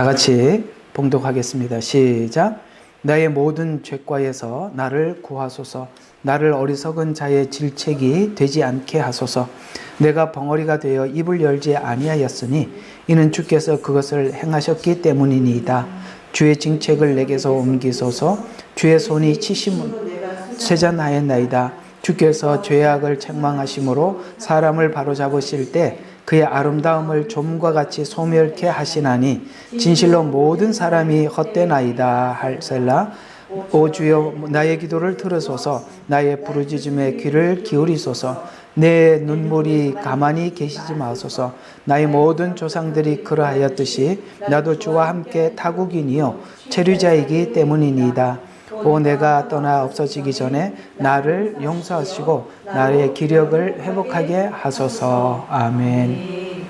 다 같이 봉독하겠습니다. 시작. 나의 모든 죄과에서 나를 구하소서. 나를 어리석은 자의 질책이 되지 않게 하소서. 내가 벙어리가 되어 입을 열지 아니하였으니 이는 주께서 그것을 행하셨기 때문이니이다. 주의 징책을 내게서 옮기소서. 주의 손이 치심을 세잔하였나이다. 주께서 죄악을 책망하심으로 사람을 바로잡으실 때 그의 아름다움을 좀과 같이 소멸케 하시나니 진실로 모든 사람이 헛되나이다. 할셀라. 오 주여, 나의 기도를 들으소서. 나의 부르짖음에 귀를 기울이소서. 내 눈물이 가만히 계시지 마소서. 나의 모든 조상들이 그러하였듯이 나도 주와 함께 타국인이요 체류자이기 때문이니이다. 오 내가 떠나 없어지기 전에 나를 용서하시고 나의 기력을 회복하게 하소서. 아멘.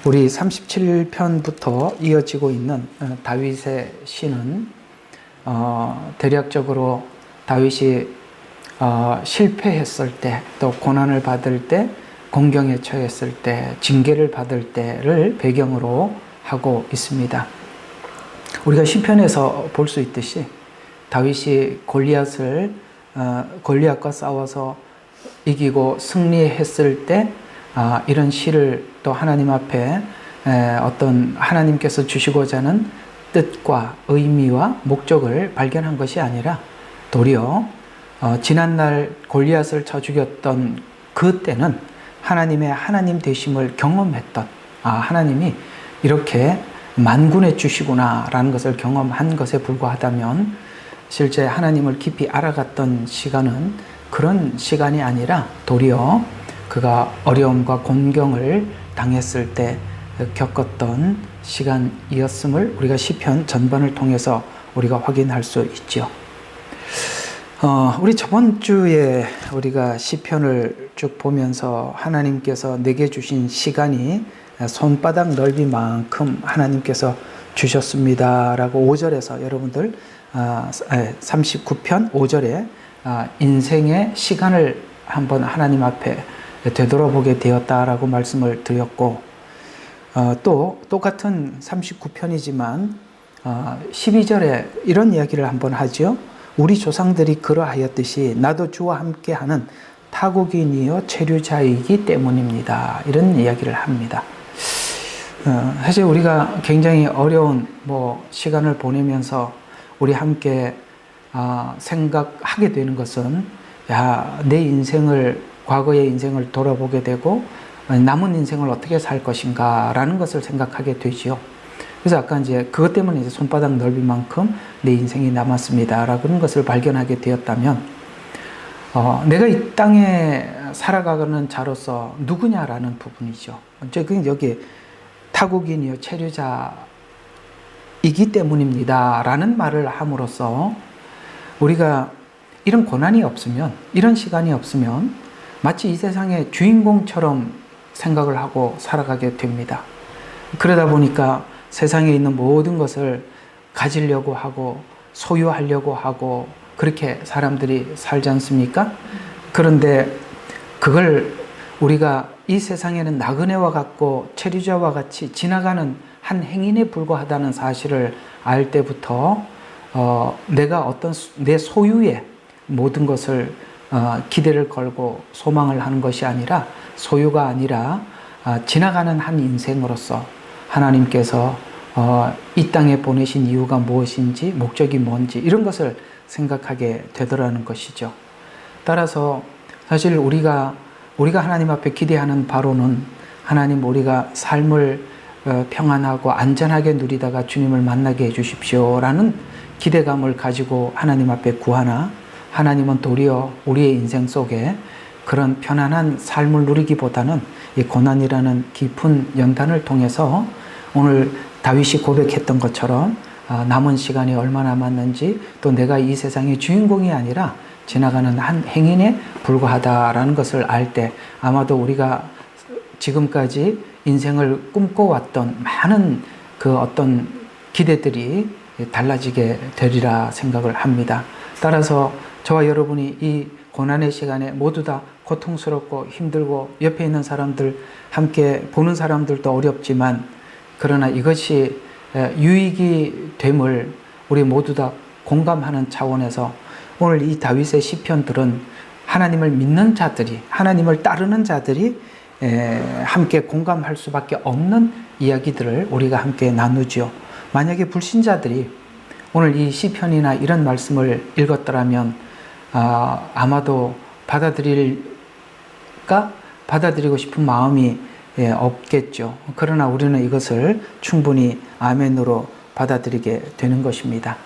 우리 37편부터 이어지고 있는 다윗의 시는 대략적으로 다윗이 실패했을 때, 또 고난을 받을 때, 공경에 처했을 때, 징계를 받을 때를 배경으로 하고 있습니다. 우리가 시편에서 볼 수 있듯이 다윗이 골리앗과 싸워서 이기고 승리했을 때 이런 시를 또 하나님 앞에 어떤 하나님께서 주시고자 하는 뜻과 의미와 목적을 발견한 것이 아니라 도리어 지난날 골리앗을 쳐 죽였던 그때는 하나님의 하나님 되심을 경험했던 하나님이 이렇게 만군의 주시구나 라는 것을 경험한 것에 불과하다면 실제 하나님을 깊이 알아갔던 시간은 그런 시간이 아니라 도리어 그가 어려움과 곤경을 당했을 때 겪었던 시간이었음을 우리가 시편 전반을 통해서 우리가 확인할 수 있죠. 우리 저번 주에 우리가 시편을 쭉 보면서 하나님께서 내게 주신 시간이 손바닥 넓이만큼 하나님께서 주셨습니다 라고 5절에서 여러분들 39편 5절에 인생의 시간을 한번 하나님 앞에 되돌아보게 되었다라고 말씀을 드렸고, 또 똑같은 39편이지만 12절에 이런 이야기를 한번 하죠. 우리 조상들이 그러하였듯이 나도 주와 함께하는 타국인이요 체류자이기 때문입니다. 이런 이야기를 합니다. 사실 우리가 굉장히 어려운 시간을 보내면서 우리 함께 생각하게 되는 것은 내 인생을, 과거의 인생을 돌아보게 되고 남은 인생을 어떻게 살 것인가 라는 것을 생각하게 되지요. 그래서 아까 이제 그것 때문에 이제 손바닥 넓이만큼 내 인생이 남았습니다 라는 것을 발견하게 되었다면 내가 이 땅에 살아가는 자로서 누구냐라는 부분이죠. 여기 타국인이요 체류자이기 때문입니다 라는 말을 함으로써 우리가 이런 고난이 없으면, 이런 시간이 없으면 마치 이 세상의 주인공처럼 생각을 하고 살아가게 됩니다. 그러다 보니까 세상에 있는 모든 것을 가지려고 하고 소유하려고 하고 그렇게 사람들이 살지 않습니까? 그런데 그걸 우리가 이 세상에는 나그네와 같고 체류자와 같이 지나가는 한 행인에 불과하다는 사실을 알 때부터 내가 어떤 내 소유에 모든 것을 기대를 걸고 소망을 하는 것이 아니라, 소유가 아니라 지나가는 한 인생으로서 하나님께서 이 땅에 보내신 이유가 무엇인지, 목적이 뭔지 이런 것을 생각하게 되더라는 것이죠. 따라서 사실 우리가 하나님 앞에 기대하는 바로는 하나님, 우리가 삶을 평안하고 안전하게 누리다가 주님을 만나게 해주십시오 라는 기대감을 가지고 하나님 앞에 구하나, 하나님은 도리어 우리의 인생 속에 그런 편안한 삶을 누리기보다는 이 고난이라는 깊은 연단을 통해서 오늘 다윗이 고백했던 것처럼 남은 시간이 얼마 남았는지, 또 내가 이 세상의 주인공이 아니라 지나가는 한 행인에 불과하다라는 것을 알 때 아마도 우리가 지금까지 인생을 꿈꿔왔던 많은 그 어떤 기대들이 달라지게 되리라 생각을 합니다. 따라서 저와 여러분이 이 고난의 시간에 모두 다 고통스럽고 힘들고 옆에 있는 사람들, 함께 보는 사람들도 어렵지만 그러나 이것이 유익이 됨을 우리 모두 다 공감하는 차원에서 오늘 이 다윗의 시편들은 하나님을 믿는 자들이, 하나님을 따르는 자들이 함께 공감할 수밖에 없는 이야기들을 우리가 함께 나누죠. 만약에 불신자들이 오늘 이 시편이나 이런 말씀을 읽었더라면 아마도 받아들이고 싶은 마음이 없겠죠. 그러나 우리는 이것을 충분히 아멘으로 받아들이게 되는 것입니다.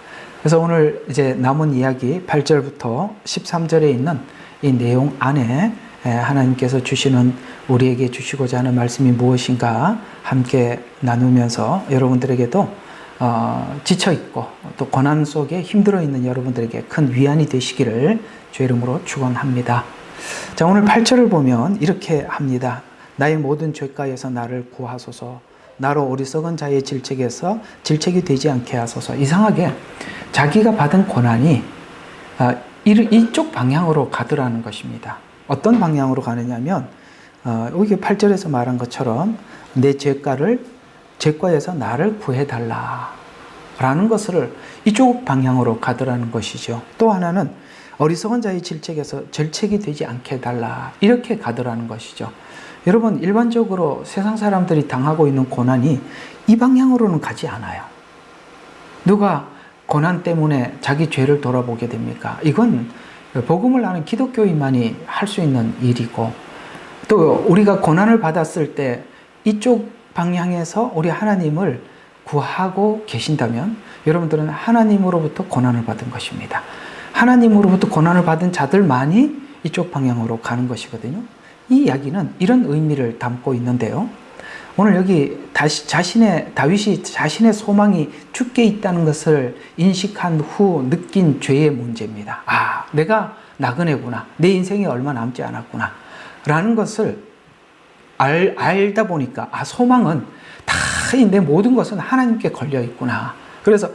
그래서 오늘 이제 남은 이야기 8절부터 13절에 있는 이 내용 안에 하나님께서 주시는, 우리에게 주시고자 하는 말씀이 무엇인가 함께 나누면서 여러분들에게도 지쳐있고 또 고난 속에 힘들어 있는 여러분들에게 큰 위안이 되시기를 주의 이름으로 축원합니다. 자, 오늘 8절을 보면 이렇게 합니다. 나의 모든 죄가에서 나를 구하소서. 나로 어리석은 자의 질책에서 질책이 되지 않게 하소서. 이상하게 자기가 받은 고난이 이쪽 방향으로 가더라는 것입니다. 어떤 방향으로 가느냐면 여기 8절에서 말한 것처럼 내 죄과에서 나를 구해달라 라는 것을 이쪽 방향으로 가더라는 것이죠. 또 하나는 어리석은 자의 질책에서 질책이 되지 않게 해달라 이렇게 가더라는 것이죠. 여러분, 일반적으로 세상 사람들이 당하고 있는 고난이 이 방향으로는 가지 않아요. 누가 고난 때문에 자기 죄를 돌아보게 됩니까? 이건 복음을 아는 기독교인만이 할 수 있는 일이고, 또 우리가 고난을 받았을 때 이쪽 방향에서 우리 하나님을 구하고 계신다면 여러분들은 하나님으로부터 고난을 받은 것입니다. 하나님으로부터 고난을 받은 자들만이 이쪽 방향으로 가는 것이거든요. 이 이야기는 이런 의미를 담고 있는데요. 오늘 여기 다윗이 자신의 소망이 죽게 있다는 것을 인식한 후 느낀 죄의 문제입니다. 내가 나그네구나. 내 인생이 얼마 남지 않았구나. 라는 것을 알다 보니까 소망은 다 내 모든 것은 하나님께 걸려 있구나. 그래서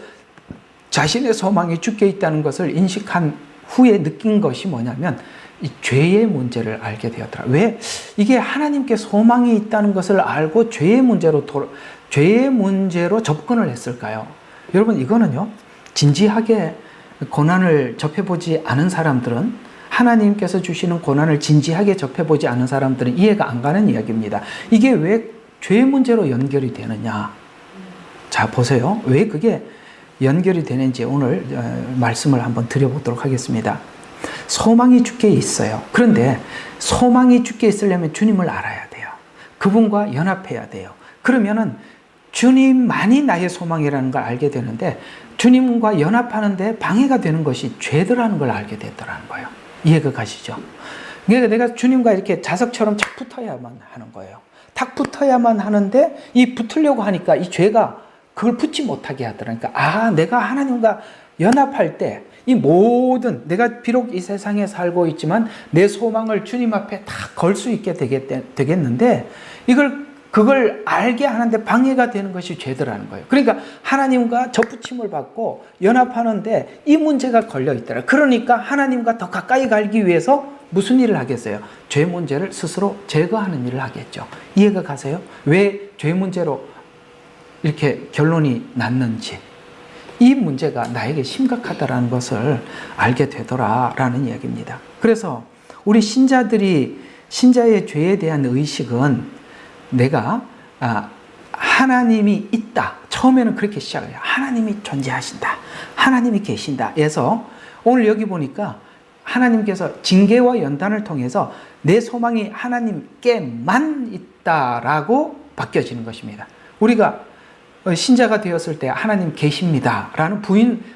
자신의 소망이 죽게 있다는 것을 인식한 후에 느낀 것이 뭐냐면 이 죄의 문제를 알게 되었더라. 왜? 이게 하나님께 소망이 있다는 것을 알고 죄의 문제로 접근을 했을까요? 여러분, 이거는요, 진지하게 고난을 접해보지 않은 사람들은, 하나님께서 주시는 고난을 진지하게 접해보지 않은 사람들은 이해가 안 가는 이야기입니다. 이게 왜 죄의 문제로 연결이 되느냐? 자, 보세요. 왜 그게 연결이 되는지 오늘 말씀을 한번 드려보도록 하겠습니다. 소망이 주께 있어요. 그런데 소망이 주께 있으려면 주님을 알아야 돼요. 그분과 연합해야 돼요. 그러면은 주님만이 나의 소망이라는 걸 알게 되는데, 주님과 연합하는데 방해가 되는 것이 죄더라는 걸 알게 됐더라는 거예요. 이해가 가시죠? 그러니까 내가 주님과 이렇게 자석처럼 착 붙어야만 하는 거예요. 탁 붙어야만 하는데 이 붙으려고 하니까 이 죄가 그걸 붙지 못하게 하더라니까. 내가 하나님과 연합할 때 이 모든, 내가 비록 이 세상에 살고 있지만 내 소망을 주님 앞에 다 걸 수 있게 되겠는데, 그걸 알게 하는데 방해가 되는 것이 죄더라는 거예요. 그러니까 하나님과 접붙임을 받고 연합하는데 이 문제가 걸려 있더라. 그러니까 하나님과 더 가까이 가기 위해서 무슨 일을 하겠어요? 죄 문제를 스스로 제거하는 일을 하겠죠. 이해가 가세요? 왜 죄 문제로 이렇게 결론이 났는지, 이 문제가 나에게 심각하다라는 것을 알게 되더라라는 이야기입니다. 그래서 우리 신자의 죄에 대한 의식은 내가 하나님이 있다. 처음에는 그렇게 시작해요. 하나님이 존재하신다. 하나님이 계신다. 에서 오늘 여기 보니까 하나님께서 징계와 연단을 통해서 내 소망이 하나님께만 있다라고 바뀌어지는 것입니다. 우리가 신자가 되었을 때 하나님 계십니다 라는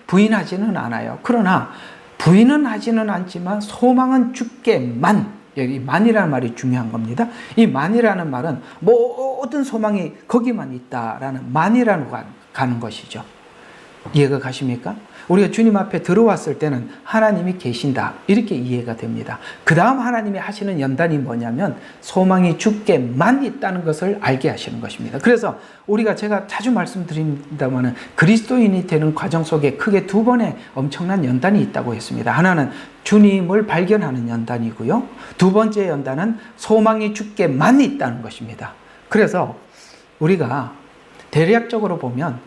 부인하지는 않아요. 그러나 부인은 하지는 않지만 소망은 주께만, 여기 만이라는 말이 중요한 겁니다. 이 만이라는 말은 모든 소망이 거기만 있다라는 만이라는 가는 것이죠. 이해가 가십니까? 우리가 주님 앞에 들어왔을 때는 하나님이 계신다, 이렇게 이해가 됩니다. 그 다음 하나님이 하시는 연단이 뭐냐면 소망이 죽게만 있다는 것을 알게 하시는 것입니다. 그래서 우리가 제가 자주 말씀드립니다만 그리스도인이 되는 과정 속에 크게 두 번의 엄청난 연단이 있다고 했습니다. 하나는 주님을 발견하는 연단이고요, 두 번째 연단은 소망이 죽게만 있다는 것입니다. 그래서 우리가 대략적으로 보면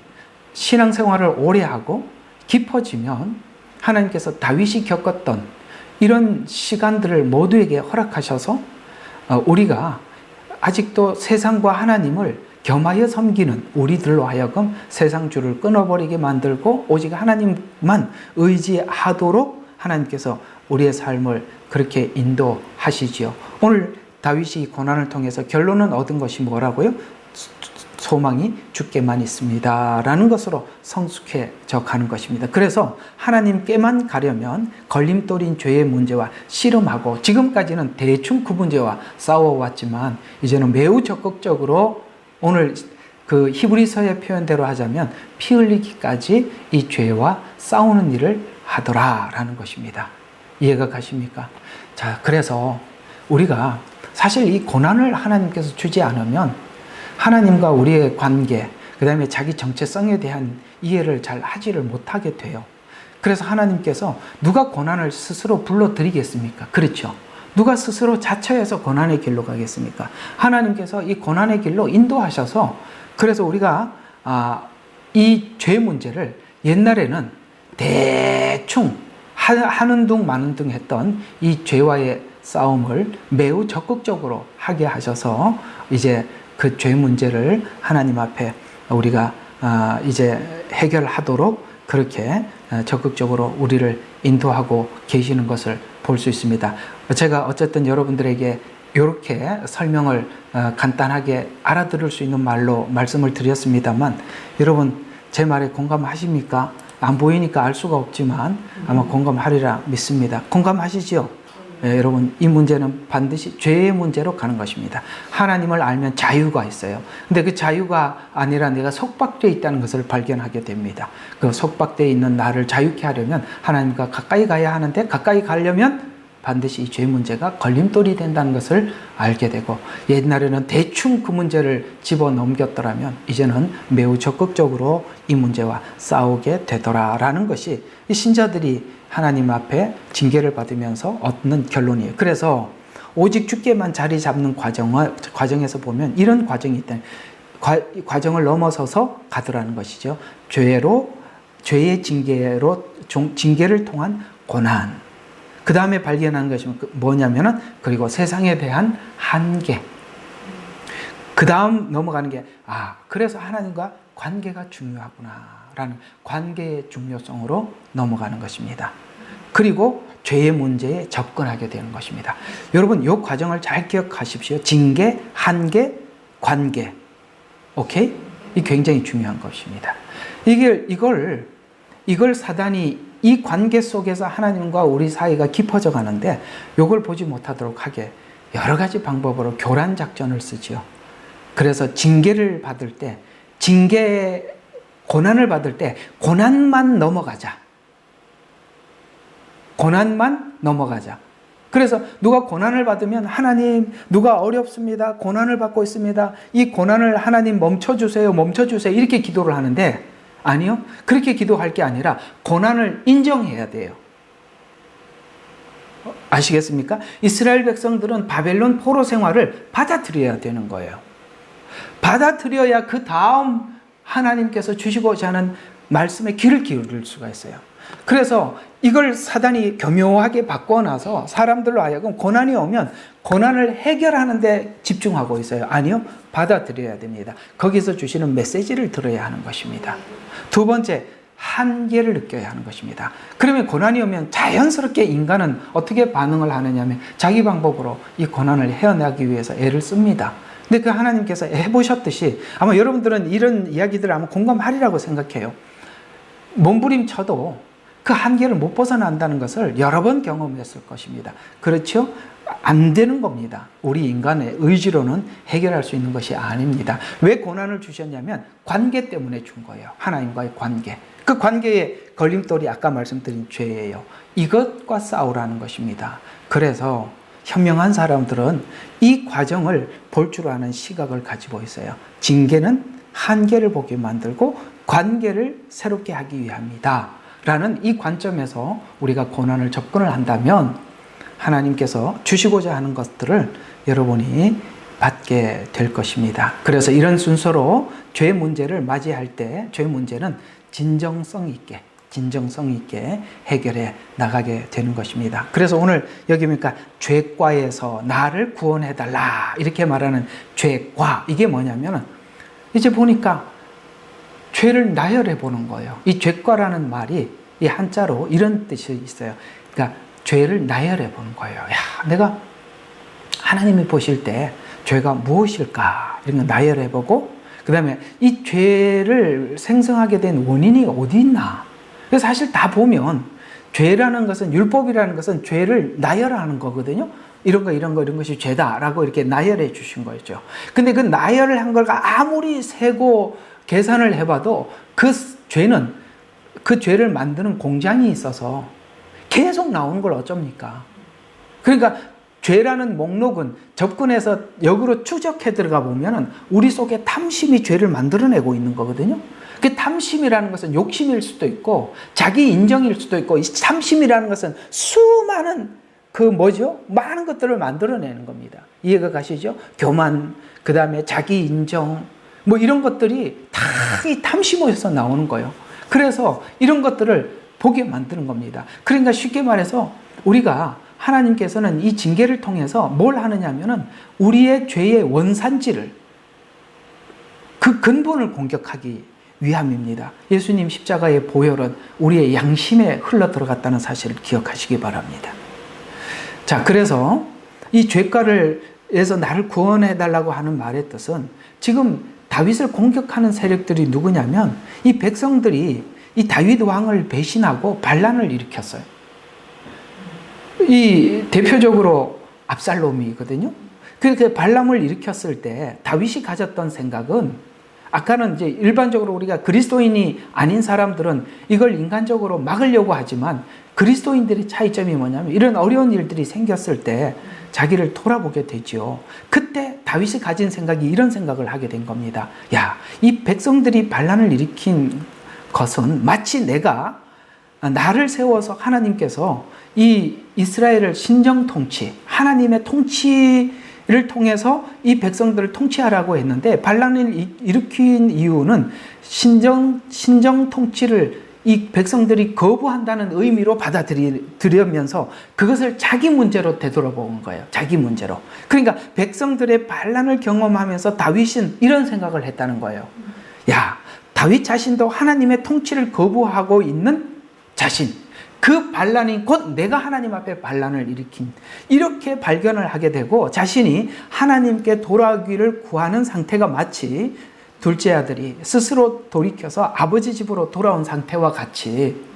신앙생활을 오래 하고 깊어지면 하나님께서 다윗이 겪었던 이런 시간들을 모두에게 허락하셔서 우리가 아직도 세상과 하나님을 겸하여 섬기는 우리들로 하여금 세상 줄을 끊어버리게 만들고 오직 하나님만 의지하도록 하나님께서 우리의 삶을 그렇게 인도하시지요. 오늘 다윗이 고난을 통해서 결론은 얻은 것이 뭐라고요? 소망이 죽게만 있습니다 라는 것으로 성숙해져 가는 것입니다. 그래서 하나님께만 가려면 걸림돌인 죄의 문제와 씨름하고, 지금까지는 대충 그 문제와 싸워왔지만 이제는 매우 적극적으로, 오늘 그 히브리서의 표현대로 하자면 피 흘리기까지 이 죄와 싸우는 일을 하더라라는 것입니다. 이해가 가십니까? 자, 그래서 우리가 사실 이 고난을 하나님께서 주지 않으면 하나님과 우리의 관계, 그 다음에 자기 정체성에 대한 이해를 잘 하지를 못하게 돼요. 그래서 하나님께서 누가 고난을 스스로 불러드리겠습니까? 그렇죠. 누가 스스로 자처해서 고난의 길로 가겠습니까? 하나님께서 이 고난의 길로 인도하셔서, 그래서 우리가 이 죄 문제를 옛날에는 대충 하는 둥 마는 둥 했던 이 죄와의 싸움을 매우 적극적으로 하게 하셔서 이제 그 죄 문제를 하나님 앞에 우리가 이제 해결하도록 그렇게 적극적으로 우리를 인도하고 계시는 것을 볼 수 있습니다. 제가 어쨌든 여러분들에게 이렇게 설명을 간단하게 알아들을 수 있는 말로 말씀을 드렸습니다만, 여러분 제 말에 공감하십니까? 안 보이니까 알 수가 없지만 아마 공감하리라 믿습니다. 공감하시지요? 네, 여러분, 이 문제는 반드시 죄의 문제로 가는 것입니다. 하나님을 알면 자유가 있어요. 근데 그 자유가 아니라 내가 속박되어 있다는 것을 발견하게 됩니다. 그 속박되어 있는 나를 자유케 하려면 하나님과 가까이 가야 하는데, 가까이 가려면 반드시 이 죄 문제가 걸림돌이 된다는 것을 알게 되고, 옛날에는 대충 그 문제를 집어넘겼더라면 이제는 매우 적극적으로 이 문제와 싸우게 되더라라는 것이 이 신자들이 하나님 앞에 징계를 받으면서 얻는 결론이에요. 그래서 오직 주께만 자리 잡는 과정에서 보면 이런 과정이 있다. 과정을 넘어서서 가더라는 것이죠. 죄의 징계를 통한 고난. 그 다음에 발견하는 것이 뭐냐면은, 그리고 세상에 대한 한계. 그 다음 넘어가는 게, 그래서 하나님과 관계가 중요하구나라는 관계의 중요성으로 넘어가는 것입니다. 그리고 죄의 문제에 접근하게 되는 것입니다. 여러분, 이 과정을 잘 기억하십시오. 징계, 한계, 관계. 오케이? 이 굉장히 중요한 것입니다. 이걸 사단이 이 관계 속에서 하나님과 우리 사이가 깊어져 가는데, 이걸 보지 못하도록 하게 여러 가지 방법으로 교란 작전을 쓰죠. 그래서 징계를 받을 때, 고난을 받을 때 고난만 넘어가자. 그래서 누가 고난을 받으면, 하나님, 누가 어렵습니다, 고난을 받고 있습니다, 이 고난을 하나님 멈춰주세요 이렇게 기도를 하는데, 아니요, 그렇게 기도할 게 아니라 고난을 인정해야 돼요. 아시겠습니까? 이스라엘 백성들은 바벨론 포로 생활을 받아들여야 되는 거예요. 받아들여야 그 다음 하나님께서 주시고자 하는 말씀에 귀를 기울일 수가 있어요. 그래서 이걸 사단이 교묘하게 바꿔놔서 사람들로 하여금 고난이 오면 고난을 해결하는 데 집중하고 있어요. 아니요, 받아들여야 됩니다. 거기서 주시는 메시지를 들어야 하는 것입니다. 두 번째, 한계를 느껴야 하는 것입니다. 그러면 고난이 오면 자연스럽게 인간은 어떻게 반응을 하느냐면 자기 방법으로 이 고난을 헤어나기 위해서 애를 씁니다. 근데 그 하나님께서 해보셨듯이 아마 여러분들은 이런 이야기들을 아마 공감하리라고 생각해요. 몸부림쳐도 그 한계를 못 벗어난다는 것을 여러 번 경험했을 것입니다. 그렇죠? 안 되는 겁니다. 우리 인간의 의지로는 해결할 수 있는 것이 아닙니다. 왜 고난을 주셨냐면 관계 때문에 준 거예요. 하나님과의 관계. 그 관계의 걸림돌이 아까 말씀드린 죄예요. 이것과 싸우라는 것입니다. 그래서 현명한 사람들은 이 과정을 볼 줄 아는 시각을 가지고 있어요. 징계는 한계를 보게 만들고 관계를 새롭게 하기 위함이다 라는 이 관점에서 우리가 고난을 접근을 한다면 하나님께서 주시고자 하는 것들을 여러분이 받게 될 것입니다. 그래서 이런 순서로 죄 문제를 맞이할 때 죄 문제는 진정성 있게 해결해 나가게 되는 것입니다. 그래서 오늘 여기 보니까 죄과에서 나를 구원해달라 이렇게 말하는 죄과, 이게 뭐냐면 이제 보니까 죄를 나열해 보는 거예요. 이 죄과라는 말이 이 한자로 이런 뜻이 있어요. 그러니까 죄를 나열해 보는 거예요. 야, 내가 하나님이 보실 때 죄가 무엇일까 이런 거 나열해 보고, 그 다음에 이 죄를 생성하게 된 원인이 어디 있나. 그래서 사실 다 보면 죄라는 것은, 율법이라는 것은 죄를 나열하는 거거든요. 이런 것이 죄다라고 이렇게 나열해 주신 거죠. 근데 그 나열을 한 걸 아무리 세고 계산을 해봐도 그 죄는, 그 죄를 만드는 공장이 있어서 계속 나오는 걸 어쩝니까? 그러니까 죄라는 목록은 접근해서 역으로 추적해 들어가 보면 우리 속에 탐심이 죄를 만들어내고 있는 거거든요. 그 탐심이라는 것은 욕심일 수도 있고 자기 인정일 수도 있고, 이 탐심이라는 것은 수많은 많은 것들을 만들어내는 겁니다. 이해가 가시죠? 교만, 그 다음에 자기 인정, 이런 것들이 다 이 탐심에서 나오는 거예요. 그래서 이런 것들을 보게 만드는 겁니다. 그러니까 쉽게 말해서 우리가, 하나님께서는 이 징계를 통해서 뭘 하느냐면은 우리의 죄의 원산지를, 그 근본을 공격하기 위함입니다. 예수님 십자가의 보혈은 우리의 양심에 흘러 들어갔다는 사실을 기억하시기 바랍니다. 자, 그래서 이 죄가에서 나를 구원해 달라고 하는 말의 뜻은, 지금 다윗을 공격하는 세력들이 누구냐면 이 백성들이 이 다윗 왕을 배신하고 반란을 일으켰어요. 이 대표적으로 압살롬이거든요. 그렇게 반란을 일으켰을 때 다윗이 가졌던 생각은, 아까는 이제 일반적으로 우리가 그리스도인이 아닌 사람들은 이걸 인간적으로 막으려고 하지만, 그리스도인들의 차이점이 뭐냐면 이런 어려운 일들이 생겼을 때 자기를 돌아보게 되죠. 그때 다윗이 가진 생각이 이런 생각을 하게 된 겁니다. 야, 이 백성들이 반란을 일으킨 것은 마치 나를 세워서 하나님께서 이 이스라엘을 신정 통치, 하나님의 통치를 통해서 이 백성들을 통치하라고 했는데, 반란을 일으킨 이유는 신정 통치를 이 백성들이 거부한다는 의미로 받아들이면서 그것을 자기 문제로 되돌아본 거예요. 자기 문제로. 그러니까 백성들의 반란을 경험하면서 다윗은 이런 생각을 했다는 거예요. 야, 다윗 자신도 하나님의 통치를 거부하고 있는 자신, 그 반란이 곧 내가 하나님 앞에 반란을 일으킨, 이렇게 발견을 하게 되고 자신이 하나님께 돌아오기를 구하는 상태가 마치 둘째 아들이 스스로 돌이켜서 아버지 집으로 돌아온 상태와 같이,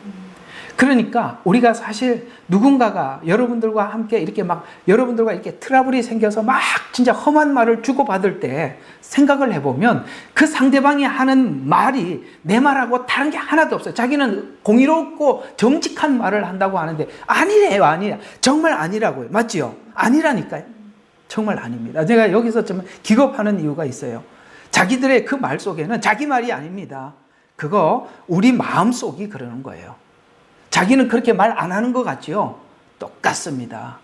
그러니까 우리가 사실 누군가가 여러분들과 함께 여러분들과 이렇게 트러블이 생겨서 막 진짜 험한 말을 주고받을 때 생각을 해보면 그 상대방이 하는 말이 내 말하고 다른 게 하나도 없어요. 자기는 공의롭고 정직한 말을 한다고 하는데 아니래요. 아니야. 정말 아니라고요. 맞지요? 아니라니까요. 정말 아닙니다. 제가 여기서 좀 기겁하는 이유가 있어요. 자기들의 그 말 속에는 자기 말이 아닙니다. 그거 우리 마음속이 그러는 거예요. 자기는 그렇게 말 안 하는 것 같지요? 똑같습니다.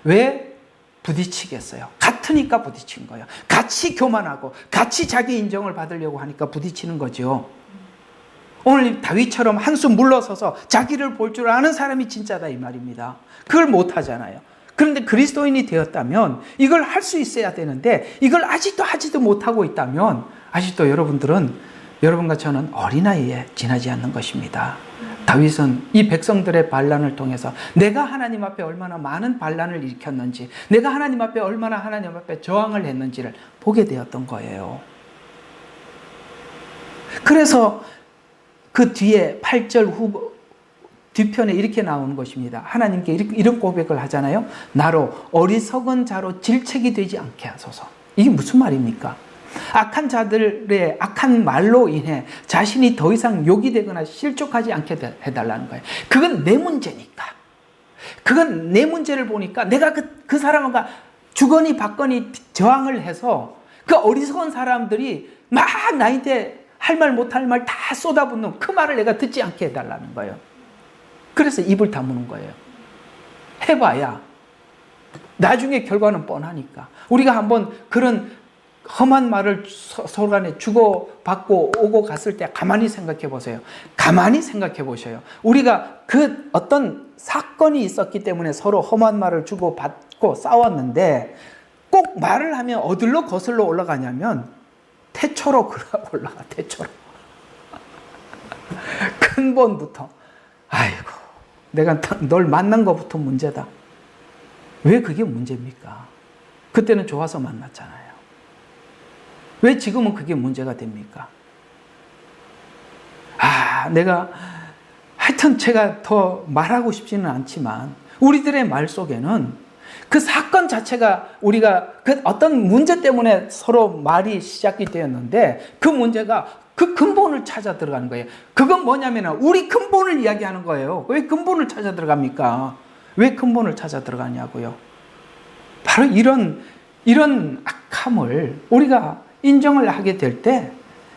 왜 부딪히겠어요? 같으니까 부딪힌 거예요. 같이 교만하고 같이 자기 인정을 받으려고 하니까 부딪히는 거죠. 오늘 다윗처럼 한숨 물러서서 자기를 볼 줄 아는 사람이 진짜다 이 말입니다. 그걸 못 하잖아요. 그런데 그리스도인이 되었다면 이걸 할 수 있어야 되는데 이걸 아직도 하지도 못하고 있다면 아직도 여러분들은, 여러분과 저는 어린아이에 지나지 않는 것입니다. 다윗은 이 백성들의 반란을 통해서 내가 하나님 앞에 얼마나 많은 반란을 일으켰는지, 내가 하나님 앞에 얼마나 하나님 앞에 저항을 했는지를 보게 되었던 거예요. 그래서 그 뒤에 8절 뒤편에 이렇게 나오는 것입니다. 하나님께 이런 고백을 하잖아요. 나로 어리석은 자로 질책이 되지 않게 하소서. 이게 무슨 말입니까? 악한 자들의 악한 말로 인해 자신이 더 이상 욕이 되거나 실족하지 않게 해달라는 거예요. 그건 내 문제니까. 그건 내 문제를 보니까 내가 그 사람과 주거니 받거니 저항을 해서 그 어리석은 사람들이 막 나한테 할 말 못할 말 다 쏟아붓는 그 말을 내가 듣지 않게 해달라는 거예요. 그래서 입을 다무는 거예요. 해봐야 나중에 결과는 뻔하니까. 우리가 한번 그런 험한 말을 서로 간에 주고받고 오고 갔을 때 가만히 생각해 보세요. 가만히 생각해 보셔요. 우리가 그 어떤 사건이 있었기 때문에 서로 험한 말을 주고받고 싸웠는데 꼭 말을 하면 어디로 거슬러 올라가냐면 태초로 올라가. 태초로. 근본부터. 아이고, 내가 널 만난 것부터 문제다. 왜 그게 문제입니까? 그때는 좋아서 만났잖아요. 왜 지금은 그게 문제가 됩니까? 내가 하여튼 제가 더 말하고 싶지는 않지만 우리들의 말 속에는 그 사건 자체가 우리가 그 어떤 문제 때문에 서로 말이 시작이 되었는데 그 문제가 그 근본을 찾아 들어가는 거예요. 그건 뭐냐면 우리 근본을 이야기하는 거예요. 왜 근본을 찾아 들어갑니까? 왜 근본을 찾아 들어가냐고요. 바로 이런 악함을 우리가 인정을 하게 될 때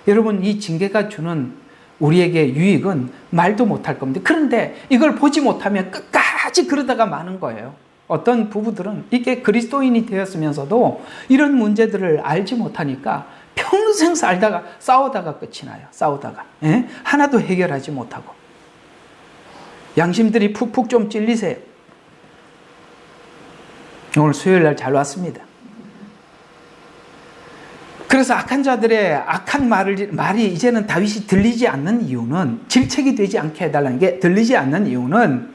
여러분 이 징계가 주는 우리에게 유익은 말도 못할 겁니다. 그런데 이걸 보지 못하면 끝까지 그러다가 마는 거예요. 어떤 부부들은 이게 그리스도인이 되었으면서도 이런 문제들을 알지 못하니까 평생 싸우다가 끝이 나요. 싸우다가. 예? 하나도 해결하지 못하고. 양심들이 푹푹 좀 찔리세요. 오늘 수요일 날 잘 왔습니다. 그래서 악한 자들의 악한 말이 이제는 다윗이 들리지 않는 이유는 질책이 되지 않게 해달라는 게 들리지 않는 이유는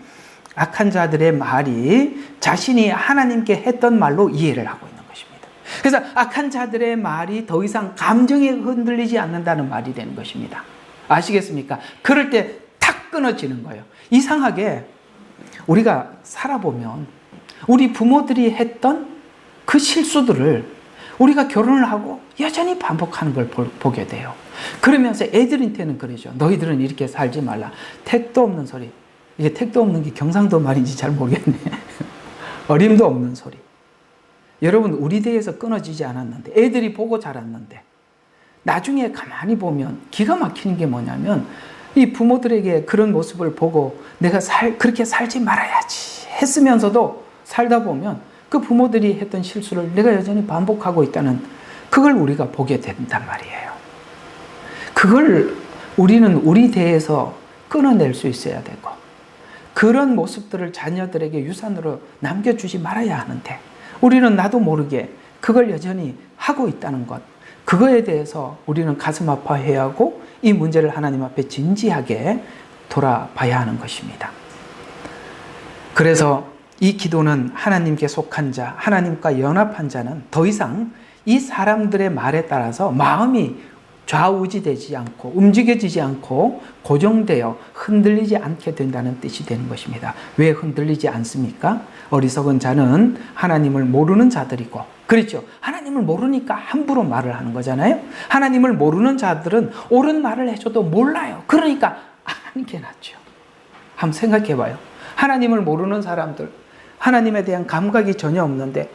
악한 자들의 말이 자신이 하나님께 했던 말로 이해를 하고 있는 것입니다. 그래서 악한 자들의 말이 더 이상 감정에 흔들리지 않는다는 말이 되는 것입니다. 아시겠습니까? 그럴 때 탁 끊어지는 거예요. 이상하게 우리가 살아보면 우리 부모들이 했던 그 실수들을 우리가 결혼을 하고 여전히 반복하는 걸 보게 돼요. 그러면서 애들한테는 그러죠. 너희들은 이렇게 살지 말라. 택도 없는 소리. 이게 택도 없는 게 경상도 말인지 잘 모르겠네. 어림도 없는 소리. 여러분 우리 대에서 끊어지지 않았는데 애들이 보고 자랐는데 나중에 가만히 보면 기가 막히는 게 뭐냐면 이 부모들에게 그런 모습을 보고 내가 그렇게 살지 말아야지 했으면서도 살다 보면 그 부모들이 했던 실수를 내가 여전히 반복하고 있다는 그걸 우리가 보게 된단 말이에요. 그걸 우리는 우리 대에서 끊어낼 수 있어야 되고 그런 모습들을 자녀들에게 유산으로 남겨주지 말아야 하는데 우리는 나도 모르게 그걸 여전히 하고 있다는 것, 그거에 대해서 우리는 가슴 아파해야 하고 이 문제를 하나님 앞에 진지하게 돌아봐야 하는 것입니다. 그래서 이 기도는 하나님께 속한 자, 하나님과 연합한 자는 더 이상 이 사람들의 말에 따라서 마음이 좌우지되지 않고 움직여지지 않고 고정되어 흔들리지 않게 된다는 뜻이 되는 것입니다. 왜 흔들리지 않습니까? 어리석은 자는 하나님을 모르는 자들이고, 그렇죠? 하나님을 모르니까 함부로 말을 하는 거잖아요. 하나님을 모르는 자들은 옳은 말을 해줘도 몰라요. 그러니까 안 하는 게 낫죠. 한번 생각해 봐요. 하나님을 모르는 사람들, 하나님에 대한 감각이 전혀 없는데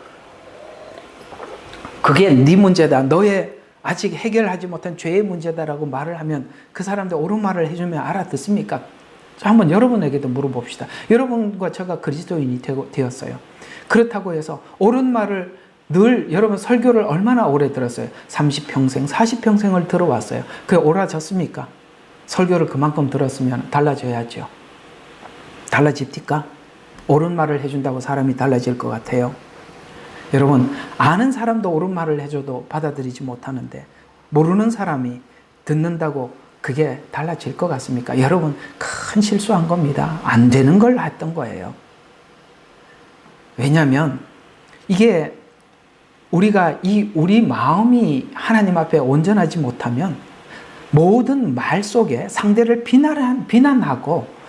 그게 네 문제다, 너의 아직 해결하지 못한 죄의 문제다라고 말을 하면 그 사람들 옳은 말을 해주면 알아듣습니까? 한번 여러분에게도 물어봅시다. 여러분과 제가 그리스도인이 되었어요. 그렇다고 해서 옳은 말을 늘 여러분 설교를 얼마나 오래 들었어요? 30평생, 40평생을 들어왔어요. 그게 옳아졌습니까? 설교를 그만큼 들었으면 달라져야죠. 달라집니까? 옳은 말을 해준다고 사람이 달라질 것 같아요? 여러분, 아는 사람도 옳은 말을 해줘도 받아들이지 못하는데 모르는 사람이 듣는다고 그게 달라질 것 같습니까? 여러분, 큰 실수한 겁니다. 안 되는 걸 했던 거예요. 왜냐하면 이게 우리가 우리 마음이 하나님 앞에 온전하지 못하면 모든 말 속에 상대를 비난하고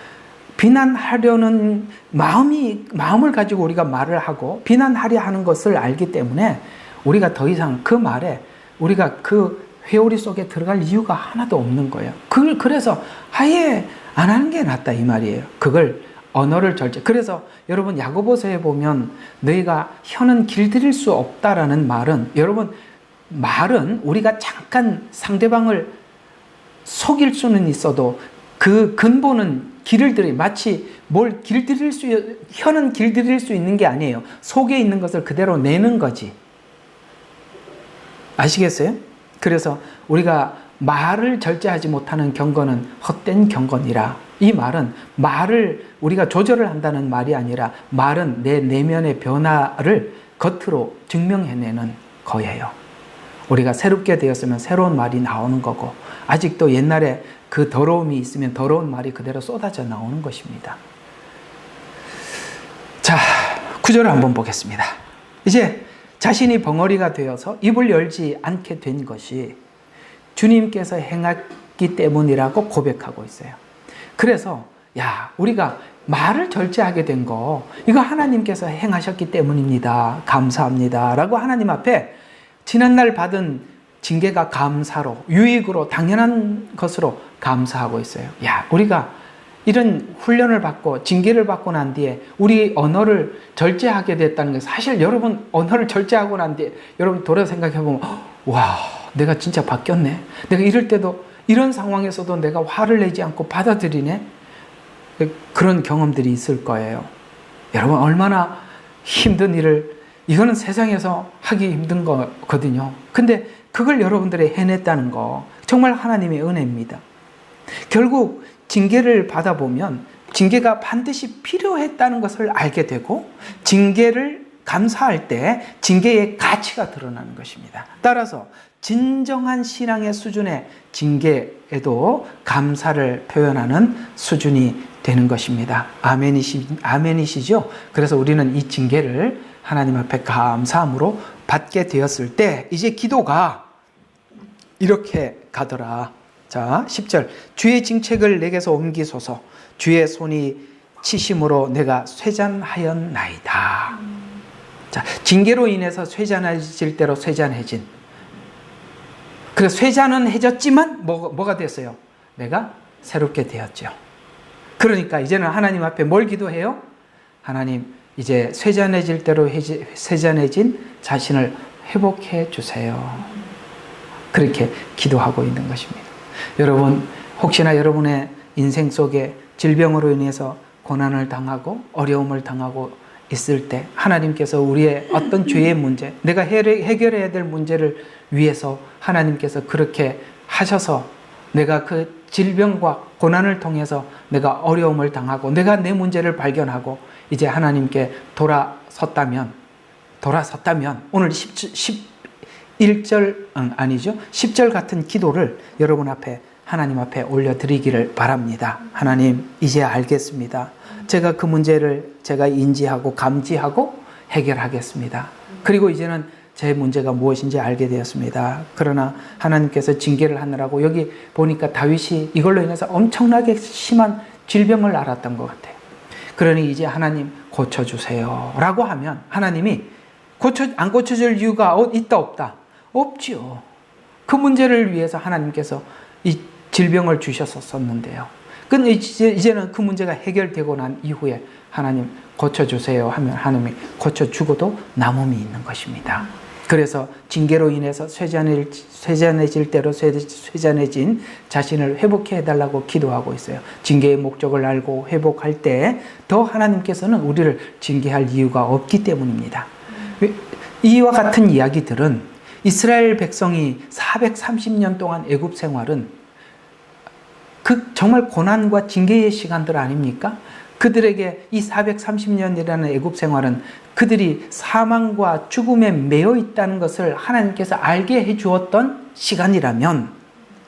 비난하려는 마음을 가지고 우리가 말을 하고 비난하려 하는 것을 알기 때문에 우리가 더 이상 그 말에 우리가 그 회오리 속에 들어갈 이유가 하나도 없는 거예요. 그래서 아예 안 하는 게 낫다 이 말이에요. 그걸 언어를 그래서 여러분 야고보서에 보면 너희가 혀는 길들일 수 없다라는 말은, 여러분 말은 우리가 잠깐 상대방을 속일 수는 있어도 그 근본은 마치 혀는 길들일 수 있는 게 아니에요. 속에 있는 것을 그대로 내는 거지. 아시겠어요? 그래서 우리가 말을 절제하지 못하는 경건은 헛된 경건이라. 이 말은 말을 우리가 조절을 한다는 말이 아니라 말은 내 내면의 변화를 겉으로 증명해내는 거예요. 우리가 새롭게 되었으면 새로운 말이 나오는 거고, 아직도 옛날에 그 더러움이 있으면 더러운 말이 그대로 쏟아져 나오는 것입니다. 자, 9절을 한번 보겠습니다. 이제 자신이 벙어리가 되어서 입을 열지 않게 된 것이 주님께서 행했기 때문이라고 고백하고 있어요. 그래서 우리가 말을 절제하게 된 거, 이거 하나님께서 행하셨기 때문입니다. 감사합니다 라고 하나님 앞에 지난날 받은 징계가 감사로, 유익으로, 당연한 것으로 감사하고 있어요. 우리가 이런 훈련을 받고 징계를 받고 난 뒤에 우리 언어를 절제하게 됐다는 게, 사실 여러분 언어를 절제하고 난 뒤에 여러분 돌아 생각해 보면 와, 내가 진짜 바뀌었네. 내가 이럴 때도, 이런 상황에서도 내가 화를 내지 않고 받아들이네. 그런 경험들이 있을 거예요. 여러분 얼마나 힘든 일을, 이거는 세상에서 하기 힘든 거거든요. 근데 그걸 여러분들이 해냈다는 거 정말 하나님의 은혜입니다. 결국 징계를 받아보면 징계가 반드시 필요했다는 것을 알게 되고, 징계를 감사할 때 징계의 가치가 드러나는 것입니다. 따라서 진정한 신앙의 수준의 징계에도 감사를 표현하는 수준이 되는 것입니다. 아멘이시죠? 그래서 우리는 이 징계를 하나님 앞에 감사함으로 받게 되었을 때 이제 기도가 이렇게 가더라. 자, 10절. 주의 징책을 내게서 옮기소서. 주의 손이 치심으로 내가 쇠잔하였나이다. 자, 징계로 인해서 쇠잔해질 대로 쇠잔해진. 그래서 쇠잔은 해졌지만 뭐가 됐어요? 내가 새롭게 되었죠. 그러니까 이제는 하나님 앞에 뭘 기도해요? 하나님, 이제 쇠잔해질 대로 쇠잔해진 자신을 회복해 주세요. 그렇게 기도하고 있는 것입니다. 여러분, 혹시나 여러분의 인생 속에 질병으로 인해서 고난을 당하고 어려움을 당하고 있을 때 하나님께서 우리의 어떤 죄의 문제, 내가 해결해야 될 문제를 위해서 하나님께서 그렇게 하셔서 내가 그 질병과 고난을 통해서 내가 어려움을 당하고 내가 내 문제를 발견하고 이제 하나님께 돌아섰다면 오늘 10절 같은 기도를 여러분 앞에, 하나님 앞에 올려드리기를 바랍니다. 하나님, 이제 알겠습니다. 제가 그 문제를 제가 인지하고 감지하고 해결하겠습니다. 그리고 이제는 제 문제가 무엇인지 알게 되었습니다. 그러나 하나님께서 징계를 하느라고, 여기 보니까 다윗이 이걸로 인해서 엄청나게 심한 질병을 앓았던 것 같아요. 그러니 이제 하나님 고쳐주세요 라고 하면 하나님이 안 고쳐줄 이유가 있다 없다? 없지요. 그 문제를 위해서 하나님께서 이 질병을 주셨었는데요. 근데 이제는 그 문제가 해결되고 난 이후에 하나님 고쳐주세요 하면 하나님이 고쳐주고도 남음이 있는 것입니다. 그래서 징계로 인해서 쇠잔해질 대로 쇠잔해진 자신을 회복해 해달라고 기도하고 있어요. 징계의 목적을 알고 회복할 때 더 하나님께서는 우리를 징계할 이유가 없기 때문입니다. 이와 같은 이야기들은 이스라엘 백성이 430년 동안 애굽 생활은 정말 고난과 징계의 시간들 아닙니까? 그들에게 이 430년이라는 애굽 생활은 그들이 사망과 죽음에 매여 있다는 것을 하나님께서 알게 해주었던 시간이라면,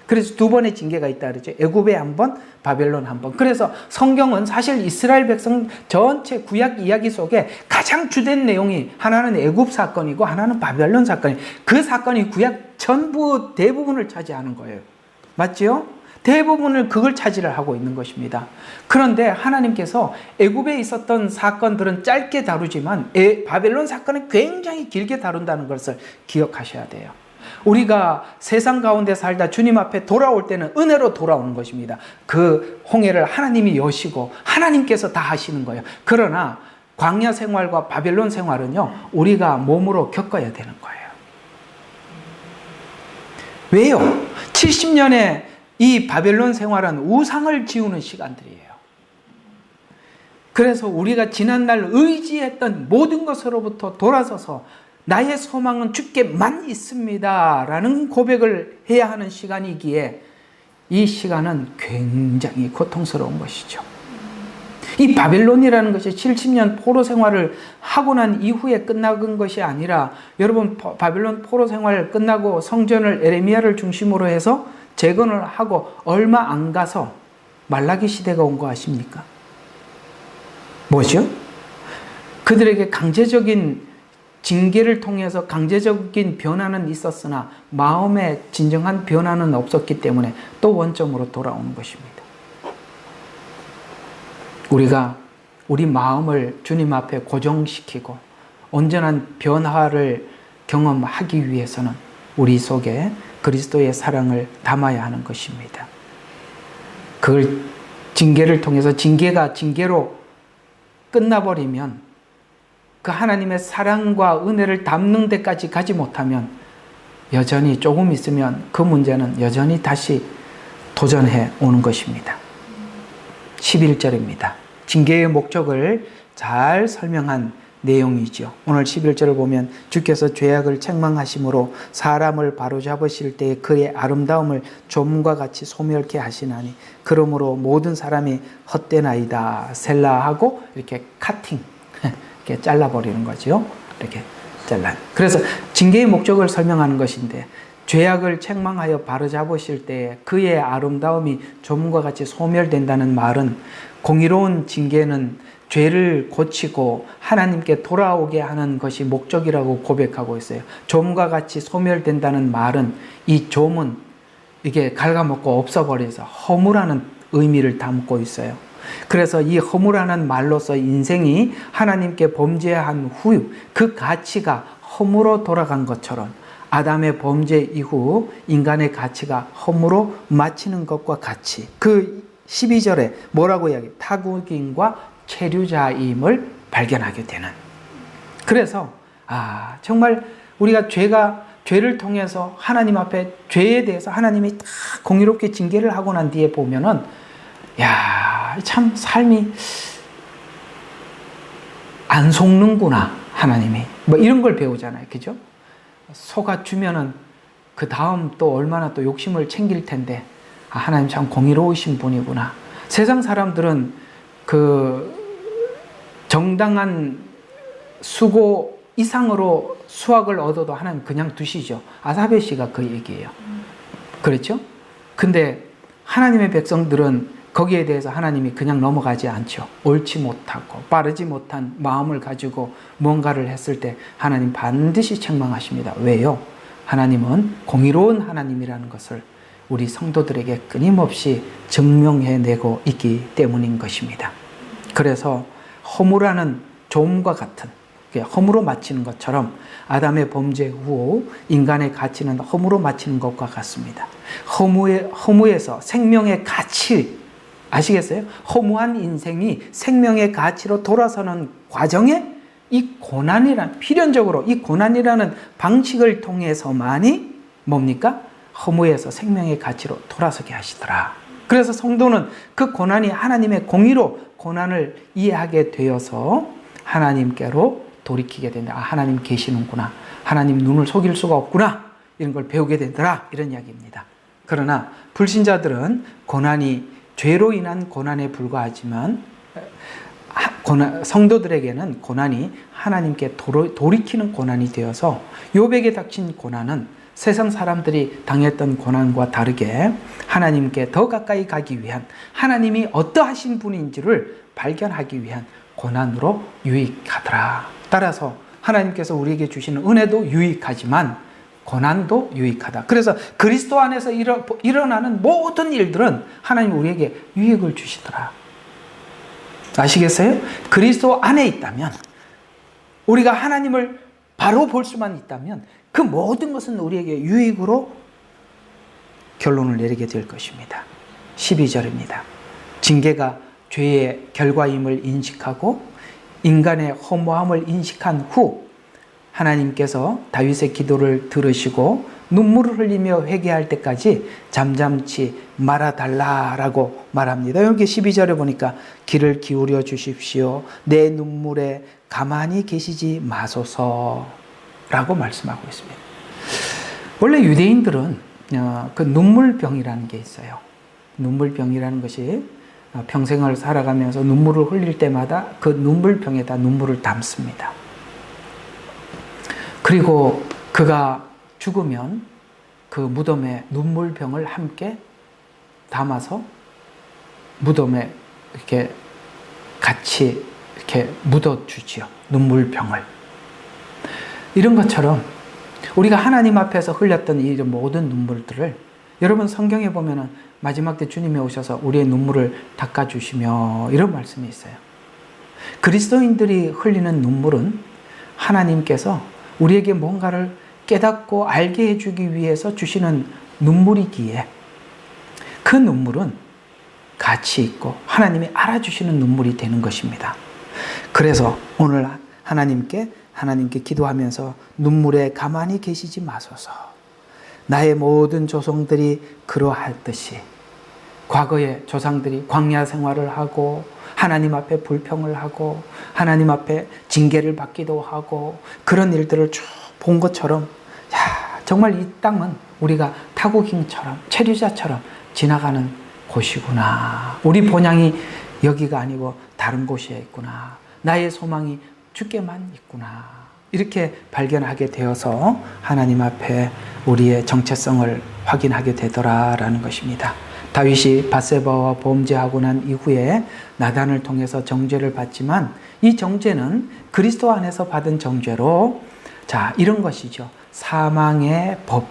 그래서 두 번의 징계가 있다 그랬죠. 애굽에 한 번, 바벨론 한 번. 그래서 성경은 사실 이스라엘 백성 전체 구약 이야기 속에 가장 주된 내용이 하나는 애굽 사건이고 하나는 바벨론 사건이, 그 사건이 구약 전부 대부분을 차지하는 거예요. 맞지요? 대부분을 그걸 차지를 하고 있는 것입니다. 그런데 하나님께서 애굽에 있었던 사건들은 짧게 다루지만 바벨론 사건은 굉장히 길게 다룬다는 것을 기억하셔야 돼요. 우리가 세상 가운데 살다 주님 앞에 돌아올 때는 은혜로 돌아오는 것입니다. 그 홍해를 하나님이 여시고 하나님께서 다 하시는 거예요. 그러나 광야 생활과 바벨론 생활은요, 우리가 몸으로 겪어야 되는 거예요. 왜요? 70년의 이 바벨론 생활은 우상을 지우는 시간들이에요. 그래서 우리가 지난날 의지했던 모든 것으로부터 돌아서서 나의 소망은 주께만 있습니다 라는 고백을 해야 하는 시간이기에 이 시간은 굉장히 고통스러운 것이죠. 이 바벨론이라는 것이 70년 포로 생활을 하고 난 이후에 끝나는 것이 아니라, 여러분 바벨론 포로 생활 끝나고 성전을 에레미야를 중심으로 해서 재건을 하고 얼마 안 가서 말라기 시대가 온 거 아십니까? 뭐죠? 그들에게 강제적인 징계를 통해서 강제적인 변화는 있었으나 마음의 진정한 변화는 없었기 때문에 또 원점으로 돌아오는 것입니다. 우리가 우리 마음을 주님 앞에 고정시키고 온전한 변화를 경험하기 위해서는 우리 속에 그리스도의 사랑을 담아야 하는 것입니다. 그걸 징계를 통해서 징계가 징계로 끝나버리면, 그 하나님의 사랑과 은혜를 담는 데까지 가지 못하면 여전히 조금 있으면 그 문제는 여전히 다시 도전해 오는 것입니다. 11절입니다. 징계의 목적을 잘 설명한 내용이죠. 오늘 11절을 보면 주께서 죄악을 책망하심으로 사람을 바로잡으실 때에 그의 아름다움을 조문과 같이 소멸케 하시나니 그러므로 모든 사람이 헛되나이다 셀라하고 이렇게 카팅, 이렇게 잘라버리는 거죠. 이렇게 잘라. 그래서 징계의 목적을 설명하는 것인데, 죄악을 책망하여 바로잡으실 때에 그의 아름다움이 조문과 같이 소멸된다는 말은, 공의로운 징계는 죄를 고치고 하나님께 돌아오게 하는 것이 목적이라고 고백하고 있어요. 조문과 같이 소멸된다는 말은 이 조문, 이게 갉아먹고 없어버려서 허무라는 의미를 담고 있어요. 그래서 이 허무라는 말로서 인생이 하나님께 범죄한 후 그 가치가 허무로 돌아간 것처럼 아담의 범죄 이후 인간의 가치가 허무로 마치는 것과 같이, 그 12절에 뭐라고 이야기해요? 타국인과 체류자임을 발견하게 되는. 그래서 정말 우리가 죄를 통해서 하나님 앞에 죄에 대해서 하나님이 다 공의롭게 징계를 하고 난 뒤에 보면은, 참 삶이 안 속는구나 하나님이, 뭐 이런 걸 배우잖아요. 그죠? 속아주면은 그 다음 또 얼마나 또 욕심을 챙길 텐데, 하나님 참 공의로우신 분이구나. 세상 사람들은 그 정당한 수고 이상으로 수확을 얻어도 하나님 그냥 두시죠. 아사베 씨가 그 얘기예요. 그렇죠? 근데 하나님의 백성들은 거기에 대해서 하나님이 그냥 넘어가지 않죠. 옳지 못하고 빠르지 못한 마음을 가지고 뭔가를 했을 때 하나님 반드시 책망하십니다. 왜요? 하나님은 공의로운 하나님이라는 것을 우리 성도들에게 끊임없이 증명해내고 있기 때문인 것입니다. 그래서 허무라는 조음과 같은, 허무로 마치는 것처럼 아담의 범죄 후 인간의 가치는 허무로 마치는 것과 같습니다. 허무에서 생명의 가치, 아시겠어요? 허무한 인생이 생명의 가치로 돌아서는 과정에 이 고난이란, 필연적으로 이 고난이라는 방식을 통해서만이 뭡니까? 허무에서 생명의 가치로 돌아서게 하시더라. 그래서 성도는 그 고난이 하나님의 공의로 고난을 이해하게 되어서 하나님께로 돌이키게 된다. 하나님 계시는구나. 하나님 눈을 속일 수가 없구나. 이런 걸 배우게 되더라. 이런 이야기입니다. 그러나 불신자들은 고난이 죄로 인한 고난에 불과하지만 성도들에게는 고난이 하나님께 돌이키는 고난이 되어서 욥에게 닥친 고난은 세상 사람들이 당했던 고난과 다르게 하나님께 더 가까이 가기 위한, 하나님이 어떠하신 분인지를 발견하기 위한 고난으로 유익하더라. 따라서 하나님께서 우리에게 주시는 은혜도 유익하지만 고난도 유익하다. 그래서 그리스도 안에서 일어나는 모든 일들은 하나님 우리에게 유익을 주시더라. 아시겠어요? 그리스도 안에 있다면, 우리가 하나님을 바로 볼 수만 있다면 그 모든 것은 우리에게 유익으로 결론을 내리게 될 것입니다. 12절입니다. 징계가 죄의 결과임을 인식하고 인간의 허무함을 인식한 후 하나님께서 다윗의 기도를 들으시고 눈물을 흘리며 회개할 때까지 잠잠치 말아달라라고 말합니다. 여기 12절에 보니까 귀를 기울여 주십시오. 내 눈물에 가만히 계시지 마소서라고 말씀하고 있습니다. 원래 유대인들은 그 눈물병이라는 게 있어요. 눈물병이라는 것이 평생을 살아가면서 눈물을 흘릴 때마다 그 눈물병에다 눈물을 담습니다. 그리고 그가 죽으면 그 무덤에 눈물병을 함께 담아서 무덤에 이렇게 같이 이렇게 묻어주지요. 눈물병을. 이런 것처럼 우리가 하나님 앞에서 흘렸던 이 모든 눈물들을 여러분 성경에 보면은 마지막 때 주님이 오셔서 우리의 눈물을 닦아주시며 이런 말씀이 있어요. 그리스도인들이 흘리는 눈물은 하나님께서 우리에게 뭔가를 깨닫고 알게 해주기 위해서 주시는 눈물이기에 그 눈물은 가치 있고 하나님이 알아주시는 눈물이 되는 것입니다. 그래서 오늘 하나님께 기도하면서 눈물에 가만히 계시지 마소서. 나의 모든 조상들이 그러했듯이 과거의 조상들이 광야 생활을 하고 하나님 앞에 불평을 하고 하나님 앞에 징계를 받기도 하고 그런 일들을 쭉 본 것처럼 정말 이 땅은 우리가 타국인처럼 체류자처럼 지나가는 곳이구나. 우리 본향이 여기가 아니고 다른 곳에 있구나. 나의 소망이 주께만 있구나. 이렇게 발견하게 되어서 하나님 앞에 우리의 정체성을 확인하게 되더라라는 것입니다. 다윗이 밧세바와 범죄하고 난 이후에 나단을 통해서 정죄를 받지만 이 정죄는 그리스도 안에서 받은 정죄로 이런 것이죠. 사망의 법.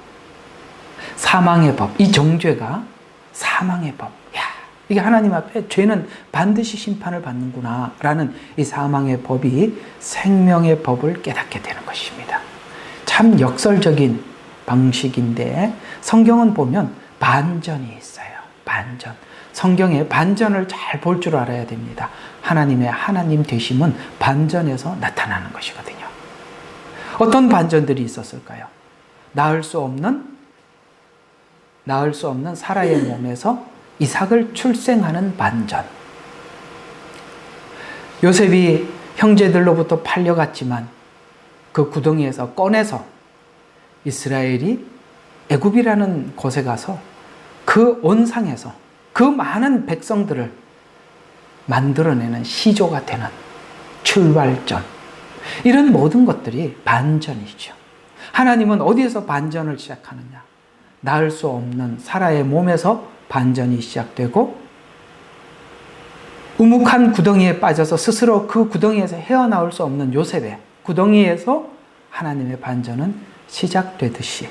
이 정죄가 사망의 법. 이게 하나님 앞에 죄는 반드시 심판을 받는구나 라는 이 사망의 법이 생명의 법을 깨닫게 되는 것입니다. 참 역설적인 방식인데 성경은 보면 반전이 있어요. 반전. 성경에 반전을 잘 볼 줄 알아야 됩니다. 하나님의 하나님 되심은 반전에서 나타나는 것이거든요. 어떤 반전들이 있었을까요? 낳을 수 없는 사라의 몸에서 이삭을 출생하는 반전. 요셉이 형제들로부터 팔려갔지만 그 구덩이에서 꺼내서 이스라엘이 애굽이라는 곳에 가서 그 온상에서 그 많은 백성들을 만들어내는 시조가 되는 출발점. 이런 모든 것들이 반전이죠. 하나님은 어디에서 반전을 시작하느냐? 낳을 수 없는 사라의 몸에서 반전이 시작되고 우묵한 구덩이에 빠져서 스스로 그 구덩이에서 헤어나올 수 없는 요셉의 구덩이에서 하나님의 반전은 시작되듯이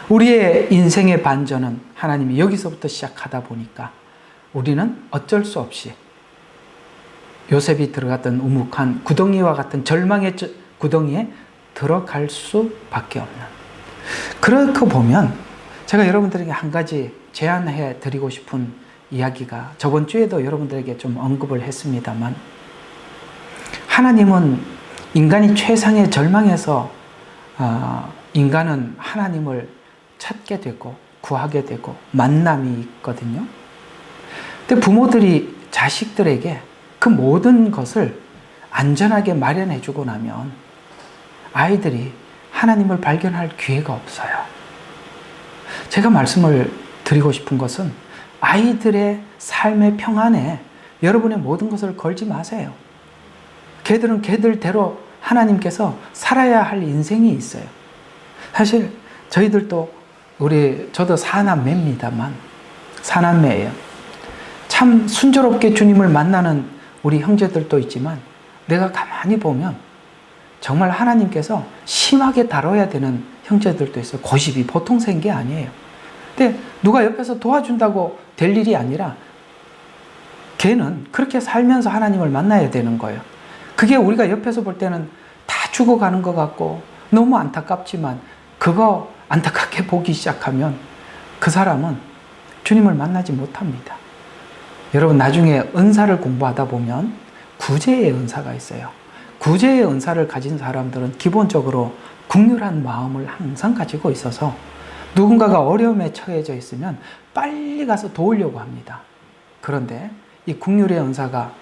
우리의 인생의 반전은 하나님이 여기서부터 시작하다 보니까 우리는 어쩔 수 없이 요셉이 들어갔던 우묵한 구덩이와 같은 절망의 구덩이에 들어갈 수밖에 없는. 그렇게 보면 제가 여러분들에게 한 가지 제안해 드리고 싶은 이야기가 저번 주에도 여러분들에게 좀 언급을 했습니다만 하나님은 인간이 최상의 절망에서 인간은 하나님을 찾게 되고 구하게 되고 만남이 있거든요. 근데 부모들이 자식들에게 그 모든 것을 안전하게 마련해 주고 나면 아이들이 하나님을 발견할 기회가 없어요. 제가 말씀을 드리고 싶은 것은 아이들의 삶의 평안에 여러분의 모든 것을 걸지 마세요. 걔들은 걔들대로 하나님께서 살아야 할 인생이 있어요. 사실 저희들도 저도 사남매입니다만 사남매예요. 참 순조롭게 주님을 만나는 우리 형제들도 있지만 내가 가만히 보면 정말 하나님께서 심하게 다뤄야 되는 형제들도 있어요. 고집이 보통 센 게 아니에요. 근데 누가 옆에서 도와준다고 될 일이 아니라 걔는 그렇게 살면서 하나님을 만나야 되는 거예요. 그게 우리가 옆에서 볼 때는 다 죽어가는 것 같고 너무 안타깝지만 그거 안타깝게 보기 시작하면 그 사람은 주님을 만나지 못합니다. 여러분, 나중에 은사를 공부하다 보면 구제의 은사가 있어요. 구제의 은사를 가진 사람들은 기본적으로 긍휼한 마음을 항상 가지고 있어서 누군가가 어려움에 처해져 있으면 빨리 가서 도우려고 합니다. 그런데 이 긍휼의 은사가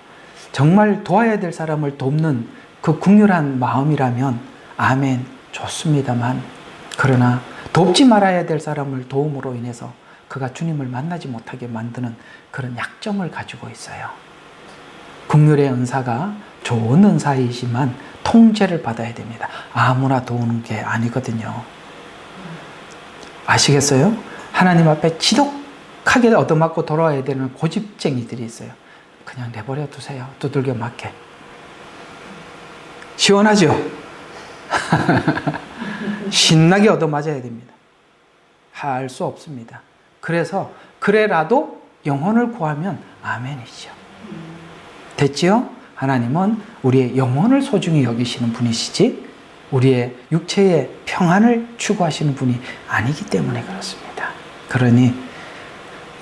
정말 도와야 될 사람을 돕는 그 긍휼한 마음이라면 아멘, 좋습니다만, 그러나 돕지 말아야 될 사람을 도움으로 인해서 그가 주님을 만나지 못하게 만드는 그런 약점을 가지고 있어요. 긍휼의 은사가 좋은 은사이지만 통제를 받아야 됩니다. 아무나 도우는 게 아니거든요. 아시겠어요? 하나님 앞에 지독하게 얻어맞고 돌아와야 되는 고집쟁이들이 있어요. 그냥 내버려 두세요. 두들겨 맞게. 시원하죠? 신나게 얻어맞아야 됩니다. 할 수 없습니다. 그래서 그래라도 영혼을 구하면 아멘이죠. 됐지요? 하나님은 우리의 영혼을 소중히 여기시는 분이시지 우리의 육체의 평안을 추구하시는 분이 아니기 때문에 그렇습니다. 그러니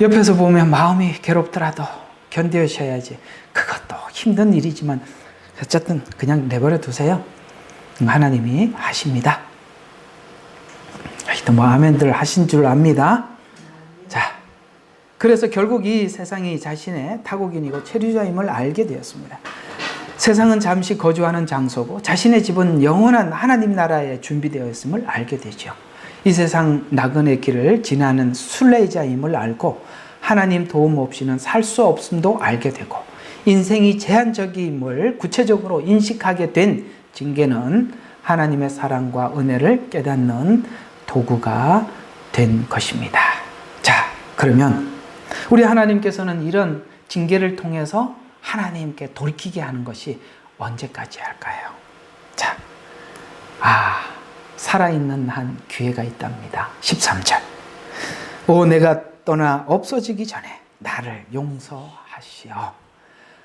옆에서 보면 마음이 괴롭더라도 견디셔야지. 그것도 힘든 일이지만 어쨌든 그냥 내버려 두세요. 하나님이 하십니다. 하여튼 뭐 아멘들 하신 줄 압니다. 자, 그래서 결국 이 세상이 자신의 타국인이고 체류자임을 알게 되었습니다. 세상은 잠시 거주하는 장소고 자신의 집은 영원한 하나님 나라에 준비되어 있음을 알게 되죠. 이 세상 나그네 길을 지나는 순례자임을 알고 하나님 도움 없이는 살 수 없음도 알게 되고 인생이 제한적임을 구체적으로 인식하게 된 징계는 하나님의 사랑과 은혜를 깨닫는 도구가 된 것입니다. 자, 그러면 우리 하나님께서는 이런 징계를 통해서 하나님께 돌이키게 하는 것이 언제까지 할까요? 자, 살아있는 한 기회가 있답니다. 13절. 오, 내가 떠나 없어지기 전에 나를 용서하시어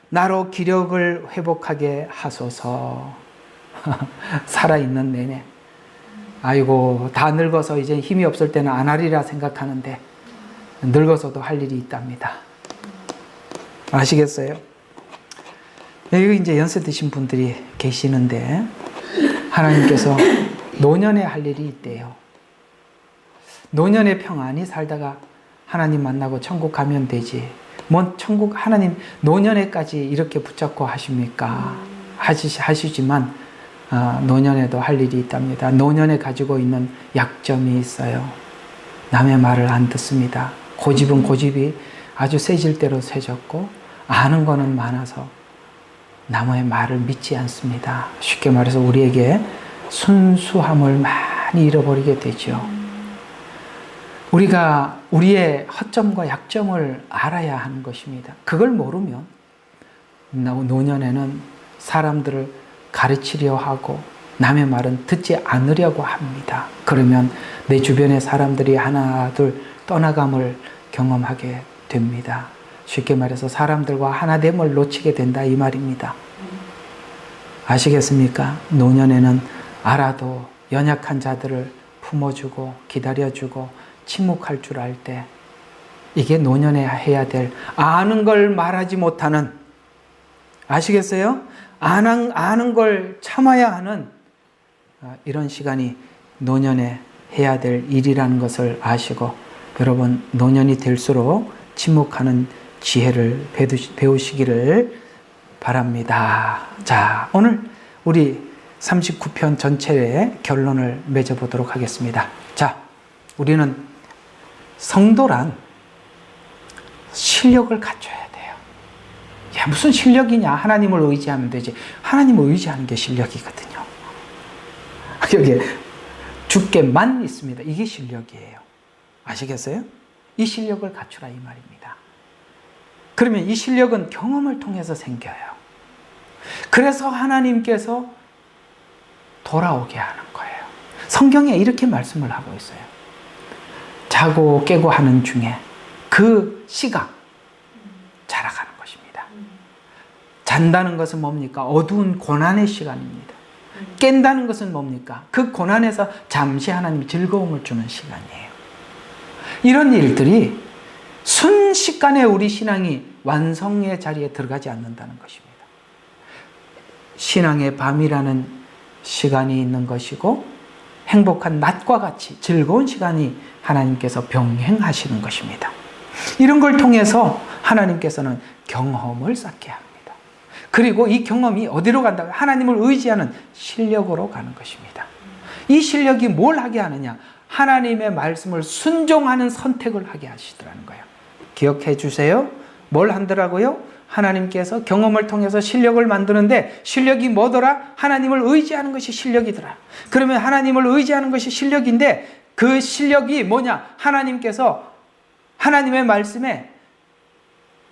나로 기력을 회복하게 하소서. 살아있는 내내. 아이고, 다 늙어서 이제 힘이 없을 때는 안 하리라 생각하는데 늙어서도 할 일이 있답니다. 아시겠어요? 여기 이제 연세 드신 분들이 계시는데 하나님께서 노년에 할 일이 있대요. 노년의 평안히 살다가 하나님 만나고 천국 가면 되지. 뭔 천국 하나님 노년에까지 이렇게 붙잡고 하십니까? 하시지만 노년에도 할 일이 있답니다. 노년에 가지고 있는 약점이 있어요. 남의 말을 안 듣습니다. 고집은 고집이 아주 세질 대로 세졌고 아는 거는 많아서 남의 말을 믿지 않습니다. 쉽게 말해서 우리에게 순수함을 많이 잃어버리게 되죠. 우리가 우리의 허점과 약점을 알아야 하는 것입니다. 그걸 모르면 노년에는 사람들을 가르치려 하고 남의 말은 듣지 않으려고 합니다. 그러면 내 주변의 사람들이 하나 둘 떠나감을 경험하게 됩니다. 쉽게 말해서 사람들과 하나됨을 놓치게 된다 이 말입니다. 아시겠습니까? 노년에는 알아도 연약한 자들을 품어주고 기다려주고 침묵할 줄 알 때 이게 노년에 해야 될 아는 걸 말하지 못하는 아시겠어요? 아는 걸 참아야 하는 이런 시간이 노년에 해야 될 일이라는 것을 아시고 여러분 노년이 될수록 침묵하는 지혜를 배우시기를 바랍니다. 자, 오늘 우리 39편 전체의 결론을 맺어보도록 하겠습니다. 자, 우리는 성도란 실력을 갖춰야 돼요. 야, 무슨 실력이냐? 하나님을 의지하면 되지. 하나님을 의지하는 게 실력이거든요. 여기에 주께만 있습니다. 이게 실력이에요. 아시겠어요? 이 실력을 갖추라 이 말입니다. 그러면 이 실력은 경험을 통해서 생겨요. 그래서 하나님께서 돌아오게 하는 거예요. 성경에 이렇게 말씀을 하고 있어요. 자고 깨고 하는 중에 그 시각 자라가는 것입니다. 잔다는 것은 뭡니까? 어두운 고난의 시간입니다. 깬다는 것은 뭡니까? 그 고난에서 잠시 하나님이 즐거움을 주는 시간이에요. 이런 일들이 순식간에 우리 신앙이 완성의 자리에 들어가지 않는다는 것입니다. 신앙의 밤이라는 시간이 있는 것이고 행복한 낮과 같이 즐거운 시간이 하나님께서 병행하시는 것입니다. 이런 걸 통해서 하나님께서는 경험을 쌓게 합니다. 그리고 이 경험이 어디로 간다? 하나님을 의지하는 실력으로 가는 것입니다. 이 실력이 뭘 하게 하느냐? 하나님의 말씀을 순종하는 선택을 하게 하시더라는 거예요. 기억해 주세요. 뭘 한다라고요? 하나님께서 경험을 통해서 실력을 만드는데 실력이 뭐더라? 하나님을 의지하는 것이 실력이더라. 그러면 하나님을 의지하는 것이 실력인데 그 실력이 뭐냐? 하나님께서 하나님의 말씀에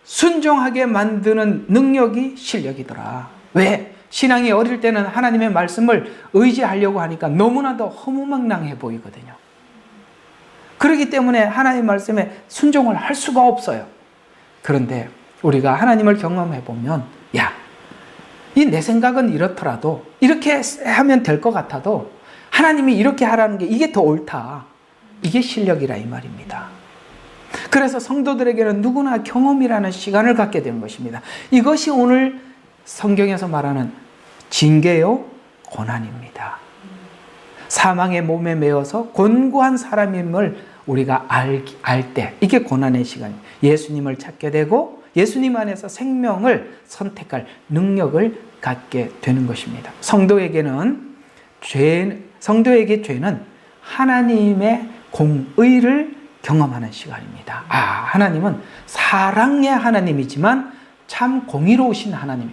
순종하게 만드는 능력이 실력이더라. 왜? 신앙이 어릴 때는 하나님의 말씀을 의지하려고 하니까 너무나도 허무맹랑해 보이거든요. 그렇기 때문에 하나님의 말씀에 순종을 할 수가 없어요. 그런데 우리가 하나님을 경험해 보면 야, 이 내 생각은 이렇더라도 이렇게 하면 될 것 같아도 하나님이 이렇게 하라는 게 이게 더 옳다. 이게 실력이라 이 말입니다. 그래서 성도들에게는 누구나 경험이라는 시간을 갖게 되는 것입니다. 이것이 오늘 성경에서 말하는 징계요 고난입니다. 사망의 몸에 매어서 곤고한 사람임을 우리가 알 때 이게 고난의 시간이에요. 예수님을 찾게 되고 예수님 안에서 생명을 선택할 능력을 갖게 되는 것입니다. 성도에게 죄는 하나님의 공의를 경험하는 시간입니다. 하나님은 사랑의 하나님이지만 참 공의로우신 하나님,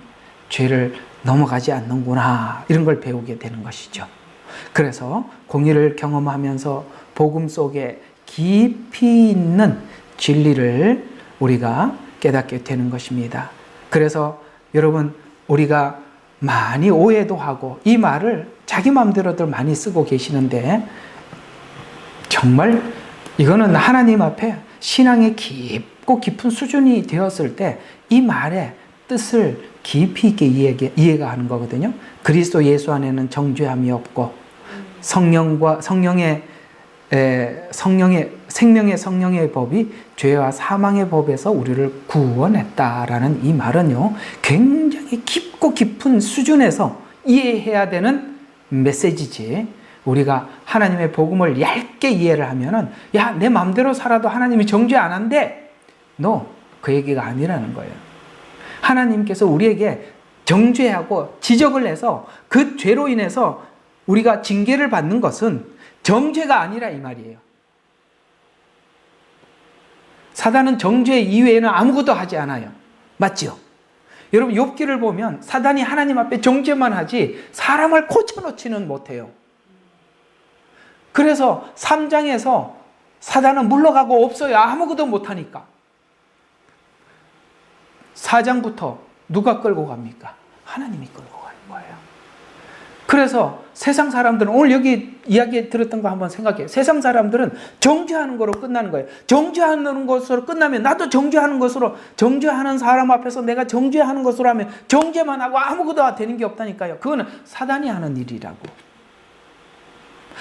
죄를 넘어가지 않는구나 이런 걸 배우게 되는 것이죠. 그래서 공의를 경험하면서 복음 속에 깊이 있는 진리를 우리가 깨닫게 되는 것입니다. 그래서 여러분 우리가 많이 오해도 하고 이 말을 자기 마음대로들 많이 쓰고 계시는데 정말 이거는 하나님 앞에 신앙이 깊고 깊은 수준이 되었을 때 이 말의 뜻을 깊이 있게 이해가 하는 거거든요. 그리스도 예수 안에는 정죄함이 없고 생명의 성령의 법이 죄와 사망의 법에서 우리를 구원했다라는 이 말은요, 굉장히 깊고 깊은 수준에서 이해해야 되는 메시지지. 우리가 하나님의 복음을 얇게 이해를 하면은 야, 내 마음대로 살아도 하나님이 정죄 안 한대. 그 얘기가 아니라는 거예요. 하나님께서 우리에게 정죄하고 지적을 해서 그 죄로 인해서 우리가 징계를 받는 것은 정죄가 아니라 이 말이에요. 사단은 정죄 이외에는 아무것도 하지 않아요. 맞죠? 여러분 욥기를 보면 사단이 하나님 앞에 정죄만 하지 사람을 고쳐놓지는 못해요. 그래서 3장에서 사단은 물러가고 없어요. 아무것도 못하니까. 4장부터 누가 끌고 갑니까? 하나님이 끌고 가는 거예요. 그래서 세상 사람들은 오늘 여기 이야기 들었던 거 한번 생각해요. 세상 사람들은 정죄하는 거로 끝나는 거예요. 정죄하는 것으로 끝나면 나도 정죄하는 것으로, 정죄하는 사람 앞에서 내가 정죄하는 것으로 하면 정죄만 하고 아무것도 되는 게 없다니까요. 그거는 사단이 하는 일이라고.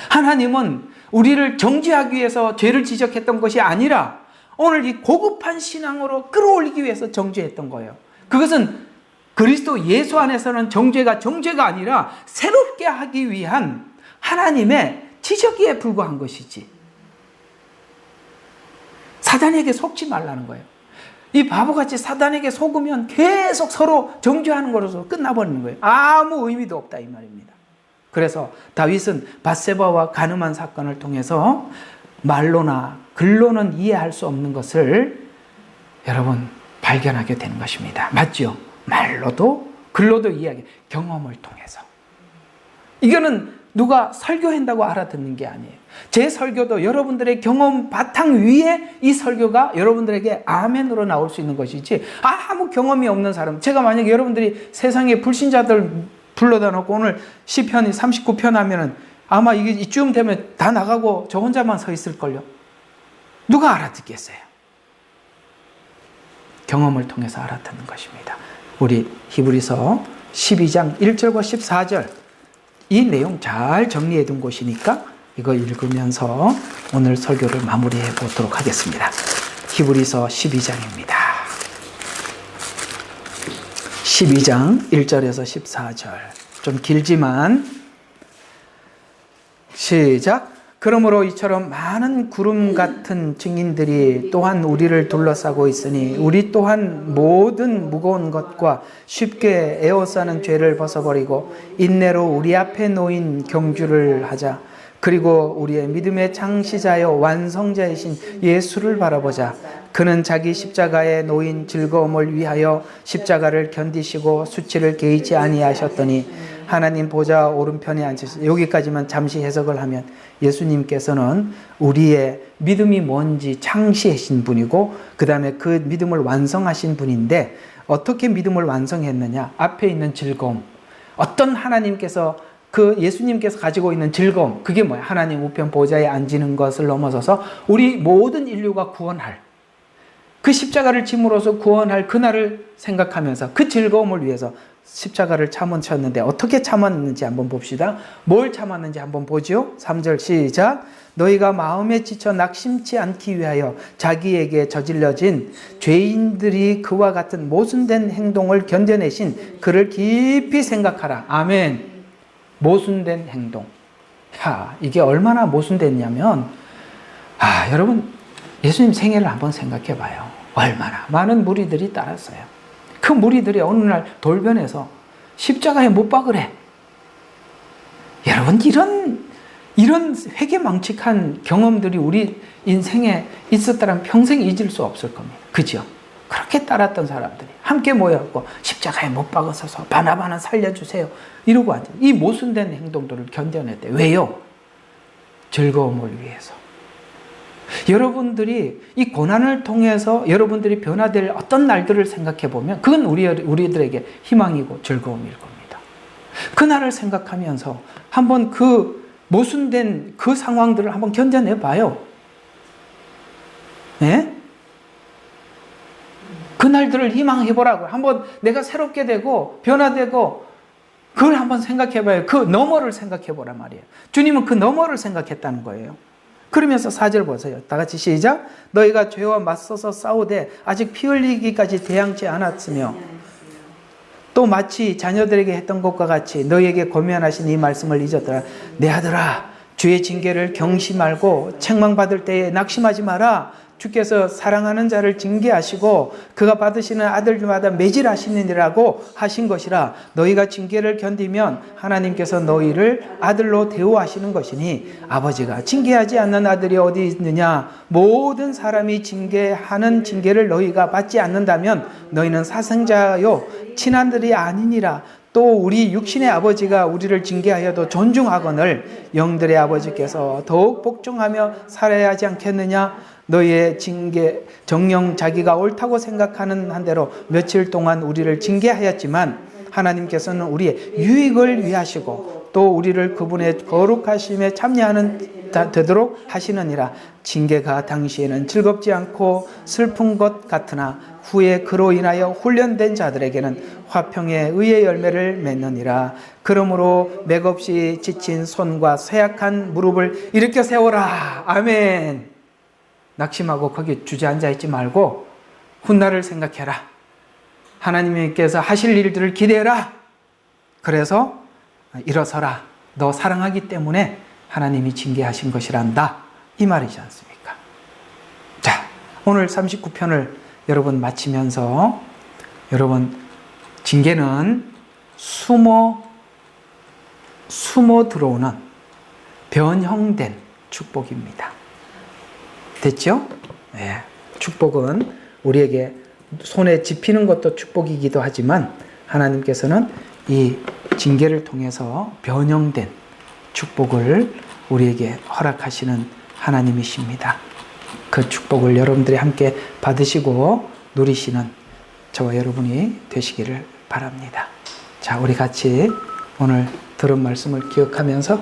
하나님은 우리를 정죄하기 위해서 죄를 지적했던 것이 아니라 오늘 이 고급한 신앙으로 끌어올리기 위해서 정죄했던 거예요. 그것은 그리스도 예수 안에서는 정죄가 아니라 새롭게 하기 위한 하나님의 지적에 불과한 것이지. 사단에게 속지 말라는 거예요. 이 바보같이 사단에게 속으면 계속 서로 정죄하는 것으로 끝나버리는 거예요. 아무 의미도 없다 이 말입니다. 그래서 다윗은 밧세바와 간음한 사건을 통해서 말로나 글로는 이해할 수 없는 것을 여러분 발견하게 되는 것입니다. 맞죠? 말로도 글로도 이해하게 경험을 통해서. 이거는 누가 설교한다고 알아듣는 게 아니에요. 제 설교도 여러분들의 경험 바탕 위에 이 설교가 여러분들에게 아멘으로 나올 수 있는 것이지 아무 경험이 없는 사람, 제가 만약에 여러분들이 세상에 불신자들 불러다 놓고 오늘 시편 39편 하면은 아마 이게 이쯤 되면 다 나가고 저 혼자만 서 있을걸요. 누가 알아듣겠어요? 경험을 통해서 알아듣는 것입니다. 우리 히브리서 12장 1절과 14절 이 내용 잘 정리해 둔 곳이니까 이거 읽으면서 오늘 설교를 마무리해 보도록 하겠습니다. 히브리서 12장입니다. 12장 1절에서 14절. 좀 길지만 시작. 그러므로 이처럼 많은 구름 같은 증인들이 또한 우리를 둘러싸고 있으니 우리 또한 모든 무거운 것과 쉽게 에워싸는 죄를 벗어버리고 인내로 우리 앞에 놓인 경주를 하자. 그리고 우리의 믿음의 창시자여 완성자이신 예수를 바라보자. 그는 자기 십자가에 놓인 즐거움을 위하여 십자가를 견디시고 수치를 개의치 아니하셨더니 하나님 보좌 오른편에 앉으시고, 여기까지만 잠시 해석을 하면 예수님께서는 우리의 믿음이 뭔지 창시하신 분이고 그 다음에 그 믿음을 완성하신 분인데 어떻게 믿음을 완성했느냐? 앞에 있는 즐거움, 어떤 하나님께서 그 예수님께서 가지고 있는 즐거움, 그게 뭐야? 하나님 우편 보좌에 앉는 것을 넘어서서 우리 모든 인류가 구원할, 그 십자가를 짐으로써 구원할 그날을 생각하면서 그 즐거움을 위해서 십자가를 참으셨는데 어떻게 참았는지 한번 봅시다. 뭘 참았는지 한번 보죠. 3절 시작. 너희가 마음에 지쳐 낙심치 않기 위하여 자기에게 저질러진 죄인들이 그와 같은 모순된 행동을 견뎌내신 그를 깊이 생각하라. 아멘. 모순된 행동. 이게 얼마나 모순됐냐면 여러분 예수님 생애를 한번 생각해 봐요. 얼마나 많은 무리들이 따랐어요. 그 무리들이 어느 날 돌변해서 십자가에 못 박으래. 여러분 이런 회개망측한 경험들이 우리 인생에 있었다면 평생 잊을 수 없을 겁니다. 그죠? 그렇게 따랐던 사람들이 함께 모여갖고 십자가에 못 박아서서 바나바나 살려주세요 이러고 앉아. 이 모순된 행동들을 견뎌냈대. 왜요? 즐거움을 위해서. 여러분들이 이 고난을 통해서 여러분들이 변화될 어떤 날들을 생각해 보면 그건 우리들에게 희망이고 즐거움일 겁니다. 그날을 생각하면서 한번 그 모순된 그 상황들을 한번 견뎌내 봐요. 네? 그날들을 희망해 보라고. 한번 내가 새롭게 되고 변화되고 그걸 한번 생각해 봐요. 그 너머를 생각해 보란 말이에요. 주님은 그 너머를 생각했다는 거예요. 그러면서 4절 보세요. 다 같이 시작. 너희가 죄와 맞서서 싸우되 아직 피 흘리기까지 대항치 않았으며 또 마치 자녀들에게 했던 것과 같이 너희에게 권면하신 이 말씀을 잊었더라. 내 아들아, 주의 징계를 경시 말고 책망받을 때에 낙심하지 마라. 주께서 사랑하는 자를 징계하시고 그가 받으시는 아들마다 매질하시느니라고 하신 것이라. 너희가 징계를 견디면 하나님께서 너희를 아들로 대우하시는 것이니 아버지가 징계하지 않는 아들이 어디 있느냐. 모든 사람이 징계하는 징계를 너희가 받지 않는다면 너희는 사생자요 친아들이 아니니라. 또 우리 육신의 아버지가 우리를 징계하여도 존중하거늘 영들의 아버지께서 더욱 복종하며 살아야 하지 않겠느냐. 너희의 징계 정녕 자기가 옳다고 생각하는 한 대로 며칠 동안 우리를 징계하였지만 하나님께서는 우리의 유익을 위하시고 또 우리를 그분의 거룩하심에 참여하는 되도록 하시느니라. 징계가 당시에는 즐겁지 않고 슬픈 것 같으나 후에 그로 인하여 훈련된 자들에게는 화평의 의의 열매를 맺느니라. 그러므로 맥없이 지친 손과 쇠약한 무릎을 일으켜 세워라. 아멘. 낙심하고 거기 주저앉아 있지 말고 훗날을 생각해라. 하나님께서 하실 일들을 기대해라. 그래서 일어서라. 너 사랑하기 때문에 하나님이 징계하신 것이란다. 이 말이지 않습니까? 자, 오늘 39편을 여러분 마치면서 여러분 징계는 숨어 들어오는 변형된 축복입니다. 됐죠? 네. 축복은 우리에게 손에 집히는 것도 축복이기도 하지만 하나님께서는 이 징계를 통해서 변형된 축복을 우리에게 허락하시는 하나님이십니다. 그 축복을 여러분들이 함께 받으시고 누리시는 저와 여러분이 되시기를 바랍니다. 자, 우리 같이 오늘 들은 말씀을 기억하면서